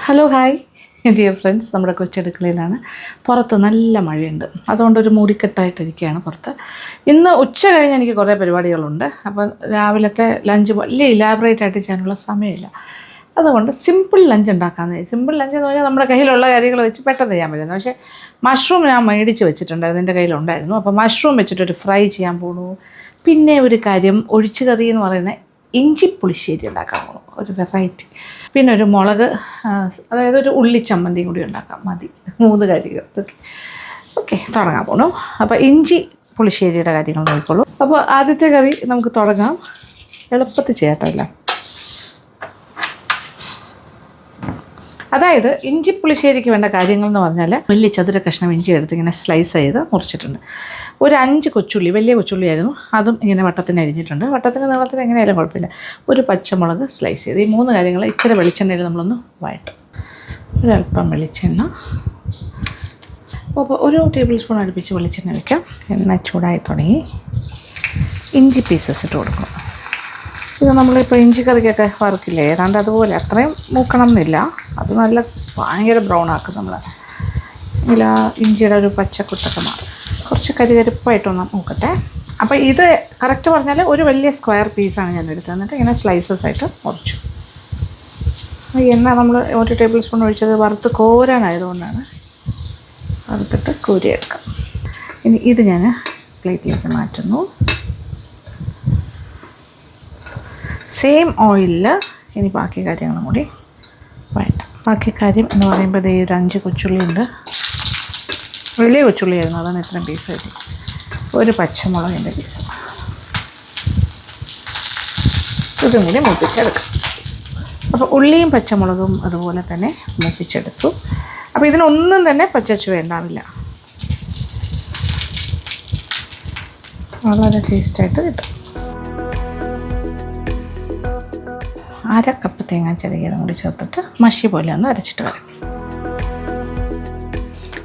Hello hi dear friends, നമ്മുടെ കൊച്ചടുക്കളയിലാണ്. പുറത്ത് നല്ല മഴയുണ്ട്, അതുകൊണ്ടൊരു മൂടിക്കെട്ടായിട്ടിരിക്കുകയാണ് പുറത്ത്. ഇന്ന് ഉച്ച കഴിഞ്ഞ് എനിക്ക് കുറേ പരിപാടികളുണ്ട്. അപ്പം രാവിലത്തെ ലഞ്ച് വലിയ ഇലാബറേറ്റ് ആയിട്ട് ചെയ്യാനുള്ള സമയമില്ല. അതുകൊണ്ട് സിമ്പിൾ ലഞ്ച് ഉണ്ടാക്കാമെന്ന്. സിമ്പിൾ ലഞ്ച് എന്ന് പറഞ്ഞാൽ നമ്മുടെ കയ്യിലുള്ള കാര്യങ്ങൾ വെച്ച് പെട്ടെന്ന് ചെയ്യാൻ പറ്റുന്നത്. പക്ഷേ മഷ്റൂം ഞാൻ മേടിച്ച് വെച്ചിട്ടുണ്ടായിരുന്നു, എൻ്റെ കയ്യിലുണ്ടായിരുന്നു. അപ്പോൾ മഷ്റൂം വെച്ചിട്ടൊരു ഫ്രൈ ചെയ്യാൻ പോകുന്നു. പിന്നെ ഒരു കാര്യം, ഒഴിച്ചുകറി എന്ന് പറയുന്ന ഇഞ്ചി പുളിശ്ശേരി ഉണ്ടാക്കാൻ പോകുന്നു, ഒരു വെറൈറ്റി. പിന്നെ ഒരു മുളക്, അതായത് ഒരു ഉള്ളി ചമ്മന്തിയും കൂടി ഉണ്ടാക്കാം. മതി, 3 കാര്യങ്ങൾ. ഓക്കെ, തുടങ്ങാൻ പോകണം. അപ്പോൾ ഇഞ്ചി പുളിശ്ശേരിയുടെ കാര്യങ്ങൾ നോക്കിക്കോളൂ. അപ്പോൾ ആദ്യത്തെ കറി നമുക്ക് തുടങ്ങാം. എളുപ്പത്തിൽ ചെയ്യാത്തല്ല. അതായത് ഇഞ്ചി പുളിശ്ശേരിക്ക് വേണ്ട കാര്യങ്ങൾ എന്ന് പറഞ്ഞാൽ, വലിയ ചതുര കഷ്ണം ഇഞ്ചി എടുത്ത് ഇങ്ങനെ സ്ലൈസ് ചെയ്ത് മുറിച്ചിട്ടുണ്ട്. ഒരു 5 കൊച്ചുള്ളി, വലിയ കൊച്ചുള്ളിയായിരുന്നു, അതും ഇങ്ങനെ വട്ടത്തിന് അരിഞ്ഞിട്ടുണ്ട്. വട്ടത്തിന് നീളത്തിന് എങ്ങനെയായാലും കുഴപ്പമില്ല. ഒരു പച്ചമുളക് സ്ലൈസ് ചെയ്ത്. ഈ 3 കാര്യങ്ങൾ ഇച്ചിരി വെളിച്ചെണ്ണയിൽ നമ്മളൊന്ന് വഴറ്റും. ഒരല്പം വെളിച്ചെണ്ണ, അപ്പോൾ 1 ടേബിൾ സ്പൂൺ അടുപ്പിച്ച് വെളിച്ചെണ്ണ വയ്ക്കാം. എണ്ണ ചൂടായി തുടങ്ങി. ഇഞ്ചി പീസസ് ഇട്ട് കൊടുക്കണം. ഇത് നമ്മളിപ്പോൾ ഇഞ്ചി കറിക്കൊക്കെ വറുക്കില്ലേ, ഏതാണ്ട് അതുപോലെ. അത്രയും മൂക്കണം എന്നില്ല, അത് നല്ല ഭയങ്കര ബ്രൗൺ ആക്കും നമ്മൾ. ഇല്ല, ഇഞ്ചിയുടെ ഒരു പച്ചക്കുത്തൊക്കെ മാറും. കുറച്ച് കരികരിപ്പായിട്ടൊന്ന് നോക്കട്ടെ. അപ്പോൾ ഇത് കറക്റ്റ് പറഞ്ഞാൽ ഒരു വലിയ സ്ക്വയർ പീസാണ് ഞാൻ എടുത്തത്. എന്നിട്ട് ഇങ്ങനെ സ്ലൈസസ് ആയിട്ട് മുറിച്ചു. ഈ എണ്ണ നമ്മൾ 1 ടേബിൾ സ്പൂൺ ഒഴിച്ചത് വറുത്ത് കോരാനായതുകൊണ്ടാണ്. വറുത്തിട്ട് കോരിയെടുക്കാം. ഇനി ഇത് ഞാൻ പ്ലേറ്റിലേക്ക് മാറ്റുന്നു. സെയിം ഓയിലിൽ ഇനി ബാക്കി കാര്യങ്ങളും കൂടി വേണ്ട. ബാക്കി കാര്യം എന്ന് പറയുമ്പോൾ ഈ ഒരു 5 കൊച്ചുള്ളി ഉണ്ട്. വലിയ കൊച്ചുള്ളിയായിരുന്നു, അതാണ് ഇത്രയും പീസായിരുന്നു. ഒരു പച്ചമുളകിൻ്റെ പീസ്, ഇതും കൂടി മൂപ്പിച്ചെടുക്കാം. അപ്പോൾ ഉള്ളിയും പച്ചമുളകും അതുപോലെ തന്നെ മൂപ്പിച്ചെടുത്തു. അപ്പോൾ ഇതിനൊന്നും തന്നെ പച്ചച്ച് വേണ്ടാവില്ല, വളരെ ടേസ്റ്റായിട്ട് കിട്ടും. 1/2 കപ്പ് തേങ്ങ ചിരകിയതും കൂടി ചേർത്തിട്ട് മഷി പോലെ ഒന്ന് അരച്ചിട്ട് വരാം.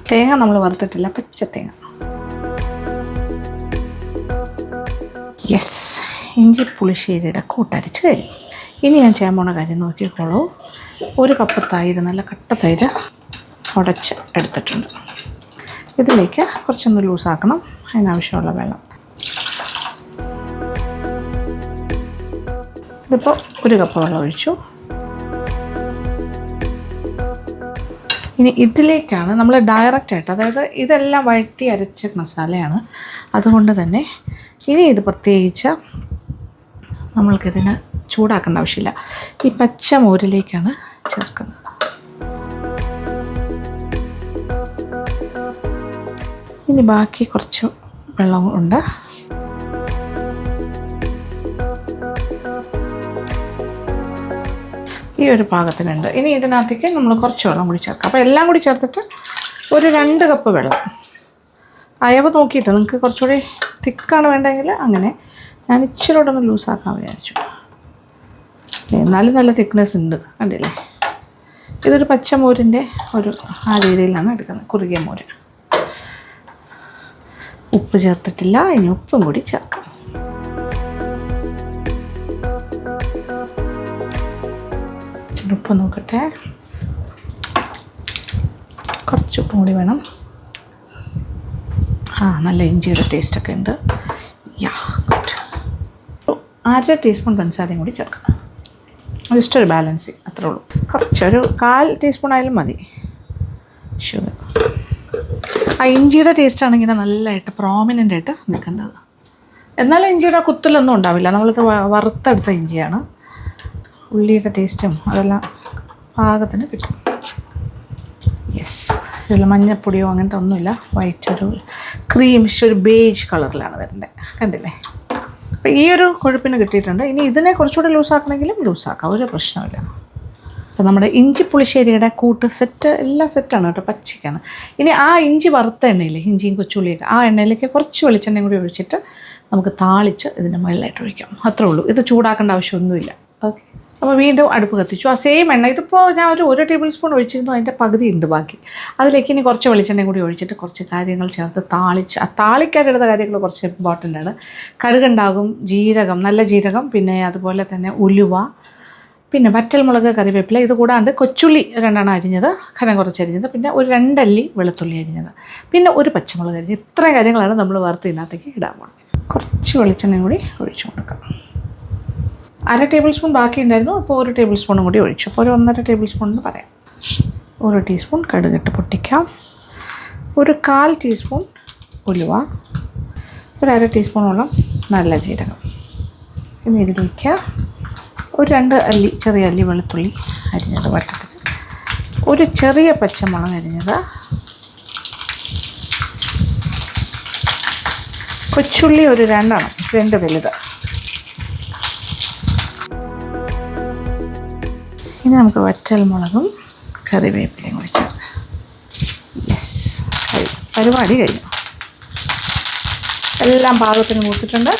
തേങ്ങ നമ്മൾ വറുത്തിട്ടില്ല, പച്ച തേങ്ങ. യെസ്, ഇഞ്ചി പുളിശ്ശേരിയുടെ കൂട്ടരച്ച് കഴിഞ്ഞു. ഇനി ഞാൻ ചെയ്യാൻ പോണ കാര്യം നോക്കിക്കോളൂ. 1 കപ്പ് തൈര്, നല്ല കട്ട തൈര് ഉടച്ച് എടുത്തിട്ടുണ്ട്. ഇതിലേക്ക് കുറച്ചൊന്ന് ലൂസാക്കണം, അതിനാവശ്യമുള്ള വെള്ളം. ഇതിപ്പോൾ 1 കപ്പ് വെള്ളം ഒഴിച്ചു. ഇനി ഇതിലേക്കാണ് നമ്മൾ ഡയറക്റ്റായിട്ട്, അതായത് ഇതെല്ലാം വഴറ്റി അരച്ച മസാലയാണ്. അതുകൊണ്ട് തന്നെ ഇനി ഇത് പ്രത്യേകിച്ച് നമ്മൾക്കിതിന് ചൂടാക്കേണ്ട ആവശ്യമില്ല. ഈ പച്ച മോരിലേക്കാണ് ചേർക്കുന്നത്. ഇനി ബാക്കി കുറച്ച് വെള്ളം ഉണ്ട്. ഈ ഒരു പാകത്തിനുണ്ട്. ഇനി ഇതിനകത്തേക്ക് നമ്മൾ കുറച്ച് വെള്ളം കൂടി ചേർക്കാം. അപ്പോൾ എല്ലാം കൂടി ചേർത്തിട്ട് ഒരു 2 കപ്പ് വെള്ളം. അയവ് നോക്കിയിട്ട് നിങ്ങൾക്ക് കുറച്ചുകൂടി തിക്കാണ് വേണ്ടെങ്കിൽ അങ്ങനെ. ഞാൻ ഇച്ചിരി കൂടെ ഒന്ന് ലൂസാക്കാൻ വിചാരിച്ചു. എന്നാലും നല്ല തിക്നെസ് ഉണ്ട്, കണ്ടില്ലേ. ഇതൊരു പച്ചമോരിൻ്റെ ഒരു ആ രീതിയിലാണ് എടുക്കുന്നത്, കുറുകിയ മോര്. ഉപ്പ് ചേർത്തിട്ടില്ല, ഇനി ഉപ്പും കൂടി ചേർക്കാം. ഉപ്പ് നോക്കട്ടെ, കുറച്ച് ഉപ്പും കൂടി വേണം. നല്ല ഇഞ്ചിയുടെ ടേസ്റ്റൊക്കെ ഉണ്ട്. യാ, ഗുഡ്. 1/2 ടീസ്പൂൺ പഞ്ചസാരയും കൂടി ചേർക്കാം. ജസ്റ്റ് ഒരു ബാലൻസിങ്, അത്രേ ഉള്ളൂ. കുറച്ചൊരു 1/4 ടീസ്പൂൺ ആയാലും മതി ഷുഗർ. ആ ഇഞ്ചിയുടെ ടേസ്റ്റാണ് ഇങ്ങനെ നല്ലതായിട്ട് പ്രോമിനൻ്റ് ആയിട്ട് നിൽക്കേണ്ടത്. എന്നാലും ഇഞ്ചിയുടെ കുത്തലൊന്നും ഉണ്ടാവില്ല, നമ്മളിത് വറുത്തെടുത്ത ഇഞ്ചിയാണ്. ഉള്ളിയുടെ ടേസ്റ്റും അതെല്ലാം പാകത്തിന് കിട്ടും. യെസ്, ഇതിൽ മഞ്ഞപ്പൊടിയോ അങ്ങനത്തെ ഒന്നുമില്ല. വൈറ്റ് ഒരു ക്രീമിഷ് ഒരു ബേജ് കളറിലാണ് വരുന്നത്, കണ്ടില്ലേ. അപ്പോൾ ഈ ഒരു കൊഴുപ്പിന് കിട്ടിയിട്ടുണ്ട്. ഇനി ഇതിനെ കുറച്ചുകൂടെ ലൂസാക്കണമെങ്കിലും ലൂസാക്കാം, ഒരു പ്രശ്നമില്ല. അപ്പോൾ നമ്മുടെ ഇഞ്ചി പുളിശ്ശേരിയുടെ കൂട്ട് സെറ്റ്, എല്ലാം സെറ്റാണ് കേട്ടോ, പച്ചക്കാണ്. ഇനി ആ ഇഞ്ചി വറുത്ത എണ്ണയില്ലേ, ഇഞ്ചിയും കൊച്ചുള്ളിയൊക്കെ, ആ എണ്ണയിലേക്ക് കുറച്ച് വെളിച്ചെണ്ണയും കൂടി ഒഴിച്ചിട്ട് നമുക്ക് താളിച്ച് ഇതിൻ്റെ മുകളിലായിട്ട് ഒഴിക്കാം. അത്രേ ഉള്ളൂ. ഇത് ചൂടാക്കേണ്ട ആവശ്യമൊന്നുമില്ല. ഓക്കെ, അപ്പോൾ വീണ്ടും അടുപ്പ് കത്തിച്ചു. ആ സെയിം എണ്ണ, ഇതിപ്പോൾ ഞാൻ ഒരു 1 ടേബിൾ സ്പൂൺ ഒഴിച്ചിരുന്നു, അതിൻ്റെ പകുതി ഉണ്ട് ബാക്കി. അതിലേക്ക് ഇനി കുറച്ച് വെളിച്ചെണ്ണയും കൂടി ഒഴിച്ചിട്ട് കുറച്ച് കാര്യങ്ങൾ ചേർത്ത് താളിച്ച്. ആ താളിക്കാനെടുത്ത കാര്യങ്ങൾ കുറച്ച് ഇമ്പോർട്ടൻ്റ് ആണ്. കടുകുണ്ടാകും, ജീരകം, നല്ല ജീരകം, പിന്നെ അതുപോലെ തന്നെ ഉലുവ, പിന്നെ വറ്റൽമുളക്, കറിവേപ്പില, ഇത് കൂടാണ്ട് കൊച്ചുള്ളി 2 അരിഞ്ഞത്, കനം കുറച്ചരിഞ്ഞത്, പിന്നെ ഒരു 2 അല്ലി വെളുത്തുള്ളി അരിഞ്ഞത്, പിന്നെ ഒരു പച്ചമുളക് അരിഞ്ഞത്. ഇത്രയും കാര്യങ്ങളാണ് നമ്മൾ വറുത്ത് ഇതിനകത്തേക്ക് ഇടാൻ പോകുന്നത്. കുറച്ച് വെളിച്ചെണ്ണയും കൂടി ഒഴിച്ചു കൊടുക്കാം. 1/2 ടേബിൾ സ്പൂൺ ബാക്കി ഉണ്ടായിരുന്നു, അപ്പോൾ 1 ടേബിൾ സ്പൂണും കൂടി ഒഴിച്ചു. അപ്പോൾ ഒരു 1.5 ടേബിൾ സ്പൂൺ എന്ന് പറയാം. 1 ടീസ്പൂൺ കടുകിട്ട് പൊട്ടിക്കാം. ഒരു 1/4 ടീസ്പൂൺ ഉലുവ, ഒരു 1/2 ടീസ്പൂണോളം നല്ല ജീരകം. ഇനി ഇതിലേക്ക് ഒരു 2 അല്ലി, ചെറിയ അല്ലി വെളുത്തുള്ളി അരിഞ്ഞത് വട്ടത്തിൽ, ഒരു ചെറിയ പച്ചമുളക് അരിഞ്ഞത്, കൊച്ചുള്ളി ഒരു 2 വലുത്. ഇനി നമുക്ക് വറ്റൽമുളകും കറിവേപ്പിലയും കൂടി ചേർക്കാം. യെസ്, പരിപാടി കഴിഞ്ഞു. എല്ലാം പാകത്തിന് മൂത്തിട്ടുണ്ട്.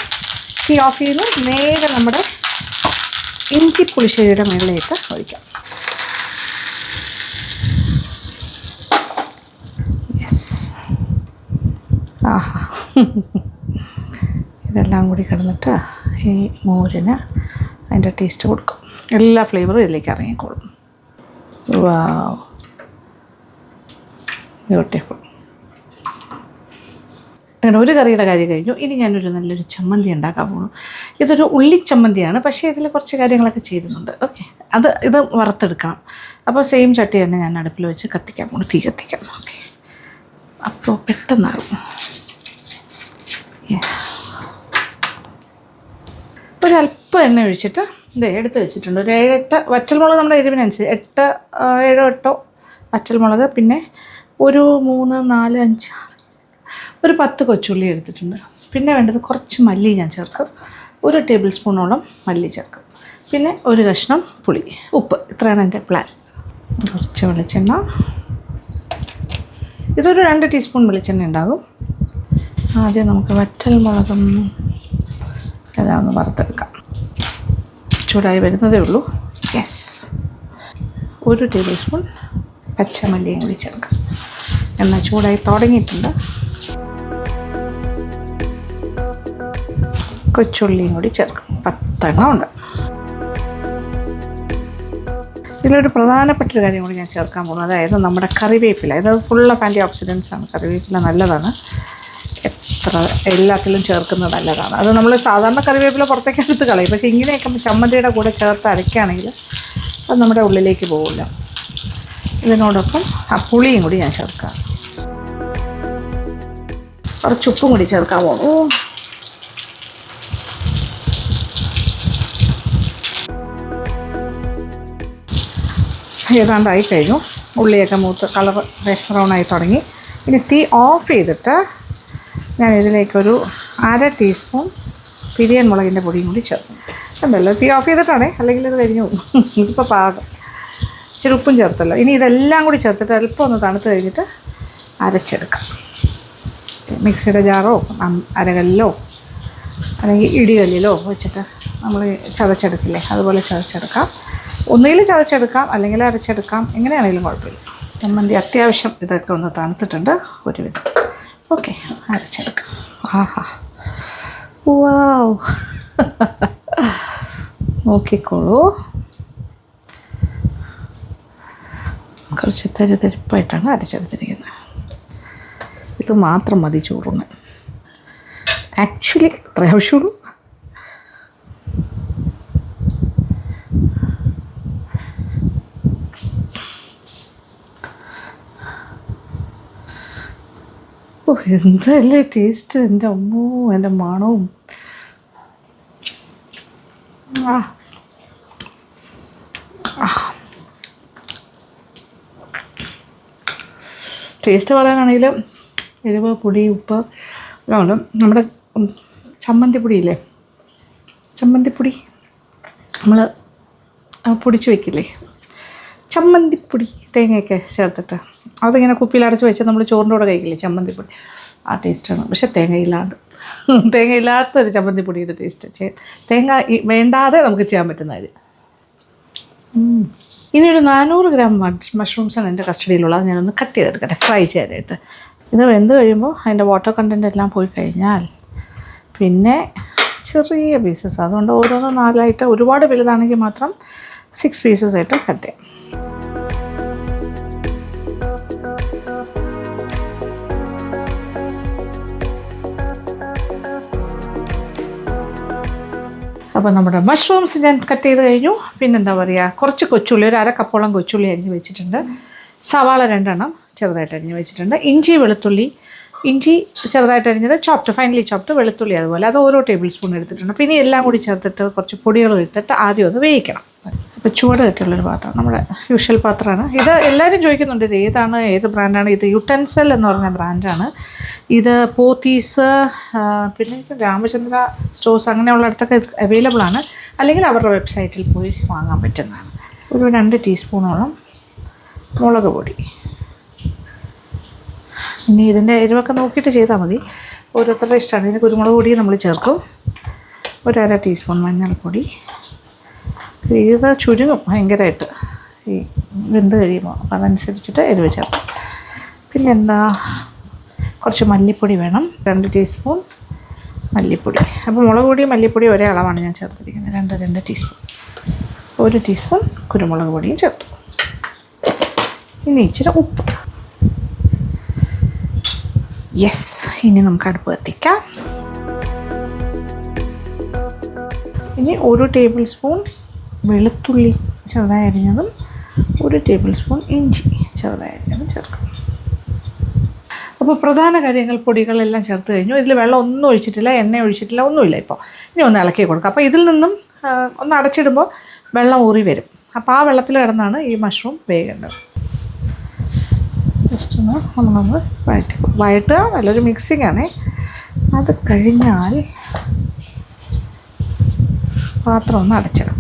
തീ ഓഫ് ചെയ്ത് നേരെ നമ്മുടെ ഇഞ്ചി പുളിശ്ശേരിയുടെ മുകളിലേക്ക് ഒഴിക്കാം. യെസ്, ആഹാ, ഇതെല്ലാം കൂടി കിടന്നിട്ട് ഈ മോരിന് അതിൻ്റെ ടേസ്റ്റ് കൊടുക്കും. എല്ലാ ഫ്ലേവറും ഇതിലേക്ക് ഇറങ്ങിക്കോളും. വാവ്, ബ്യൂട്ടിഫുൾ. അങ്ങനെ ഒരു കറിയുടെ കാര്യം കഴിഞ്ഞു. ഇനി ഞാനൊരു നല്ലൊരു ചമ്മന്തി ഉണ്ടാക്കാൻ പോകുന്നു. ഇതൊരു ഉള്ളിച്ചമ്മന്തിയാണ്, പക്ഷേ ഇതിൽ കുറച്ച് കാര്യങ്ങളൊക്കെ ചെയ്യുന്നുണ്ട്. ഓക്കെ, ഇത് വറുത്തെടുക്കണം. അപ്പോൾ സെയിം ചട്ടി തന്നെ ഞാൻ അടുപ്പിൽ വെച്ച് കത്തിക്കാൻ പോകുന്നു. തീ കത്തിക്കാം. ഓക്കെ, അപ്പോൾ പെട്ടെന്നാകും. ഒരല്പം എണ്ണ ഒഴിച്ചിട്ട് ഇത് എടുത്ത് വെച്ചിട്ടുണ്ട്. ഒരു 7-8 വറ്റൽമുളക്, നമ്മുടെ എരിവിനനുസരിച്ച് 7-8 വറ്റൽമുളക്, പിന്നെ ഒരു 3, 4, 5, 6, ഒരു 10 കൊച്ചുള്ളി എടുത്തിട്ടുണ്ട്. പിന്നെ വേണ്ടത് കുറച്ച് മല്ലി ഞാൻ ചേർക്കും. 1 ടേബിൾ സ്പൂണോളം മല്ലി ചേർക്കും. പിന്നെ ഒരു കഷ്ണം പുളി, ഉപ്പ്. ഇത്രയാണ് എൻ്റെ പ്ലാൻ. കുറച്ച് വെളിച്ചെണ്ണ, ഇതൊരു 2 ടീസ്പൂൺ വെളിച്ചെണ്ണ ഉണ്ടാകും. ആദ്യം നമുക്ക് വറ്റൽമുളകും എല്ലാം ഒന്ന് വറുത്തെടുക്കാം. ചൂടായി വരുന്നതേ ഉള്ളൂ. യെസ്, 1 ടേബിൾ സ്പൂൺ പച്ചമല്ലിയും കൂടി ചേർക്കാം. എണ്ണ ചൂടായി തുടങ്ങിയിട്ടുണ്ട്. കൊച്ചുള്ളിയും കൂടി ചേർക്കും. 10 എണ്ണം ഉണ്ട്. ഇതിലൊരു പ്രധാനപ്പെട്ടൊരു കാര്യം കൂടി ഞാൻ ചേർക്കാൻ പോകുന്നത്, അതായത് നമ്മുടെ കറിവേപ്പില. ഇത് ഫുൾ ഓഫ് ആൻറ്റി ഓക്സിഡൻസ് ആണ്. കറിവേപ്പില നല്ലതാണ്, എല്ലാത്തിലും ചേർക്കുന്നത് നല്ലതാണ്. അത് നമ്മൾ സാധാരണ കറിവേപ്പില പുറത്തേക്ക് എടുത്ത് കളയും, പക്ഷേ ഇങ്ങനെയൊക്കെ ചമ്മന്തിയുടെ കൂടെ ചേർത്ത് അരയ്ക്കുകയാണെങ്കിൽ അത് നമ്മുടെ ഉള്ളിലേക്ക് പോകില്ല. ഇതിനോടൊപ്പം ആ പുളിയും കൂടി ഞാൻ ചേർക്കാം. കുറച്ച് ഉപ്പും കൂടി ചേർക്കാൻ പോകുന്നു. ഏതാണ്ടായി കഴിഞ്ഞു. ഉള്ളിയൊക്കെ മൂത്ത് കളർ ബ്രൗൺ ആയി തുടങ്ങി. ഇനി തീ ഓഫ് ചെയ്തിട്ട് ഞാൻ ഇതിലേക്കൊരു 1/2 ടീസ്പൂൺ പിരിയൻ മുളകിൻ്റെ പൊടിയും കൂടി ചേർക്കും. ഉണ്ടല്ലോ, തീ ഓഫ് ചെയ്തിട്ടാണേ, അല്ലെങ്കിൽ ഇത് കരിഞ്ഞു പോകും. ഇതിപ്പോൾ പാകം. ഇച്ചിരി ഉപ്പും ചേർത്തല്ലോ. ഇനി ഇതെല്ലാം കൂടി ചേർത്തിട്ട് അല്പം ഒന്ന് തണുത്ത് കഴിഞ്ഞിട്ട് അരച്ചെടുക്കാം. മിക്സിയുടെ ജാറോ അരകല്ലോ അല്ലെങ്കിൽ ഇടികല്ലിലോ വെച്ചിട്ട് നമ്മൾ ചതച്ചെടുക്കില്ലേ, അതുപോലെ ചതച്ചെടുക്കാം. ഒന്നുകിൽ ചതച്ചെടുക്കാം, അല്ലെങ്കിൽ അരച്ചെടുക്കാം. എങ്ങനെയാണെങ്കിലും കുഴപ്പമില്ല. ചമ്മന്തി അത്യാവശ്യം ഇതൊക്കെ ഒന്ന് തണുത്തിട്ടുണ്ട് ഒരുവിധം. ഓക്കെ, അരച്ചെടുക്കാം. ആഹാ, വാവ്, നോക്കിക്കോളൂ. കുറച്ച് തരിപ്പായിട്ടാണ് അരച്ചെടുത്തിരിക്കുന്നത്. ഇത് മാത്രം മതി ചോറിന്. ആക്ച്വലി ഇത്ര ആവശ്യമുള്ളൂ. ഓ, എന്തല്ലേ ടേസ്റ്റ്! എൻ്റെ അമ്മോ, എൻ്റെ മണവും. ടേസ്റ്റ് പറയാനാണെങ്കിൽ എരിവ്, പൊടി, ഉപ്പ് എല്ലാം ഉണ്ട്. നമ്മുടെ ചമ്മന്തിപ്പൊടിയില്ലേ, ചമ്മന്തിപ്പൊടി നമ്മൾ പൊടിച്ച് വയ്ക്കില്ലേ, ചമ്മന്തിപ്പൊടി, തേങ്ങയൊക്കെ ചേർത്തിട്ട് അതിങ്ങനെ കുപ്പിയിൽ അടച്ച് വെച്ച് നമ്മൾ ചോറിൻ്റെ കൂടെ കഴിക്കില്ലേ ചമ്മന്തിപ്പൊടി, ആ ടേസ്റ്റാണ്. പക്ഷെ തേങ്ങയില്ലാത്തൊരു ചമ്മന്തിപ്പൊടിയുടെ ടേസ്റ്റ്. തേങ്ങ വേണ്ടാതെ നമുക്ക് ചെയ്യാൻ പറ്റുന്ന കാര്യം. ഇനി ഒരു 400 ഗ്രാം മഷ്റൂംസാണ് എൻ്റെ കസ്റ്റഡിയിലുള്ളത്. ഞാനൊന്ന് കട്ട് ചെയ്തെടുക്കട്ടെ ഫ്രൈ ചെയ്യാനായിട്ട്. ഇത് വെന്ത് കഴിയുമ്പോൾ അതിൻ്റെ വാട്ടർ കണ്ടൻറ്റ് എല്ലാം പോയി കഴിഞ്ഞാൽ പിന്നെ ചെറിയ പീസസ്, അതുകൊണ്ട് ഓരോന്നും 4ആയിട്ട്, ഒരുപാട് വലുതാണെങ്കിൽ മാത്രം 6 പീസസ് ആയിട്ട് കട്ട് ചെയ്യാം. അപ്പോൾ നമ്മുടെ മഷ്റൂംസ് ഞാൻ കട്ട് ചെയ്ത് കഴിഞ്ഞു. പിന്നെന്താ പറയുക, കുറച്ച് കൊച്ചുള്ളി, ഒരു 1/2 കപ്പോളം കൊച്ചുള്ളി അരിഞ്ഞ് വെച്ചിട്ടുണ്ട്. സവാള 2 എണ്ണം ചെറുതായിട്ട് അരിഞ്ഞ് വെച്ചിട്ടുണ്ട്. ഇഞ്ചി വെളുത്തുള്ളി, ഇഞ്ചി ചെറുതായിട്ട് അരിഞ്ഞത് ചോപ്ഡ്, ഫൈനലി ചോപ്ഡ്, വെളുത്തുള്ളി അതുപോലെ, അത് ഓരോ ടേബിൾ സ്പൂൺ എടുത്തിട്ടുണ്ട്. പിന്നെ എല്ലാം കൂടി ചേർത്തിട്ട് കുറച്ച് പൊടികളും ഇട്ടിട്ട് ആദ്യം ഒന്ന് വേവിക്കണം. അപ്പോൾ ചുവട് കെട്ടുള്ളൊരു പാത്രം, നമ്മുടെ യൂഷ്വൽ പാത്രമാണ് ഇത്. എല്ലാവരും ചോദിക്കുന്നുണ്ട് ഇത് ഏതാണ്, ഏത് ബ്രാൻഡാണ് ഇത്. യുട്ടൻസൽ എന്ന് പറഞ്ഞ ബ്രാൻഡാണ് ഇത്. പോത്തീസ്, പിന്നെ രാമചന്ദ്ര സ്റ്റോഴ്സ് അങ്ങനെയുള്ളിടത്തൊക്കെ ഇത് അവൈലബിൾ ആണ്. അല്ലെങ്കിൽ അവരുടെ വെബ്സൈറ്റിൽ പോയി വാങ്ങാൻ പറ്റുന്നതാണ്. ഒരു 2 ടീസ്പൂണോളം മുളക് പൊടി. ഇനി ഇതിൻ്റെ എരിവൊക്കെ നോക്കിയിട്ട് ചെയ്താൽ മതി, ഓരോരുത്തരുടെ ഇഷ്ടമാണ്. ഇതിന് കുരുമുളക് പൊടി നമ്മൾ ചേർക്കും. ഒരു 1/2 ടീസ്പൂൺ മഞ്ഞൾപ്പൊടി. ഇത് ചുരുങ്ങും ഭയങ്കരമായിട്ട് ഈ വെന്ത് കഴിയുമ്പോൾ, അതനുസരിച്ചിട്ട് എരിവ് ചേർക്കും. പിന്നെന്താ, കുറച്ച് മല്ലിപ്പൊടി വേണം, 2 ടീസ്പൂൺ മല്ലിപ്പൊടി. അപ്പോൾ മുളക് പൊടി മല്ലിപ്പൊടി ഒരേ അളവാണ് ഞാൻ ചേർത്തിരിക്കുന്നത്, 2 ടീസ്പൂൺ. 1 ടീസ്പൂൺ കുരുമുളക് പൊടിയും ചേർത്തു. ഇനി ഇച്ചിരി ഉപ്പ്. യെസ്, ഇനി നമുക്ക് അടുപ്പ് കത്തിക്കാം. ഇനി 1 ടേബിൾ സ്പൂൺ വെളുത്തുള്ളി ചെറുതായി അരിഞ്ഞതും 1 ടേബിൾ സ്പൂൺ ഇഞ്ചി ചെറുതായി അരിഞ്ഞതും ചേർക്കും. അപ്പോൾ പ്രധാന കാര്യങ്ങൾ, പൊടികളെല്ലാം ചേർത്ത് കഴിഞ്ഞു. ഇതിൽ വെള്ളം ഒന്നും ഒഴിച്ചിട്ടില്ല, എണ്ണ ഒഴിച്ചിട്ടില്ല, ഒന്നുമില്ല. ഇപ്പോൾ ഇനി ഒന്ന് ഇളക്കി കൊടുക്കാം. അപ്പോൾ ഇതിൽ നിന്നും ഒന്ന് അടച്ചിടുമ്പോൾ വെള്ളം ഊറി വരും. അപ്പോൾ ആ വെള്ളത്തിൽ കിടന്നാണ് ഈ മഷ്റൂം വേകേണ്ടത്. ജസ്റ്റ് ഒന്ന് നമ്മളൊന്ന് വഴറ്റുക. നല്ലൊരു മിക്സിംഗ് ആണ്. അത് കഴിഞ്ഞാൽ പാത്രം ഒന്ന് അടച്ചിടും.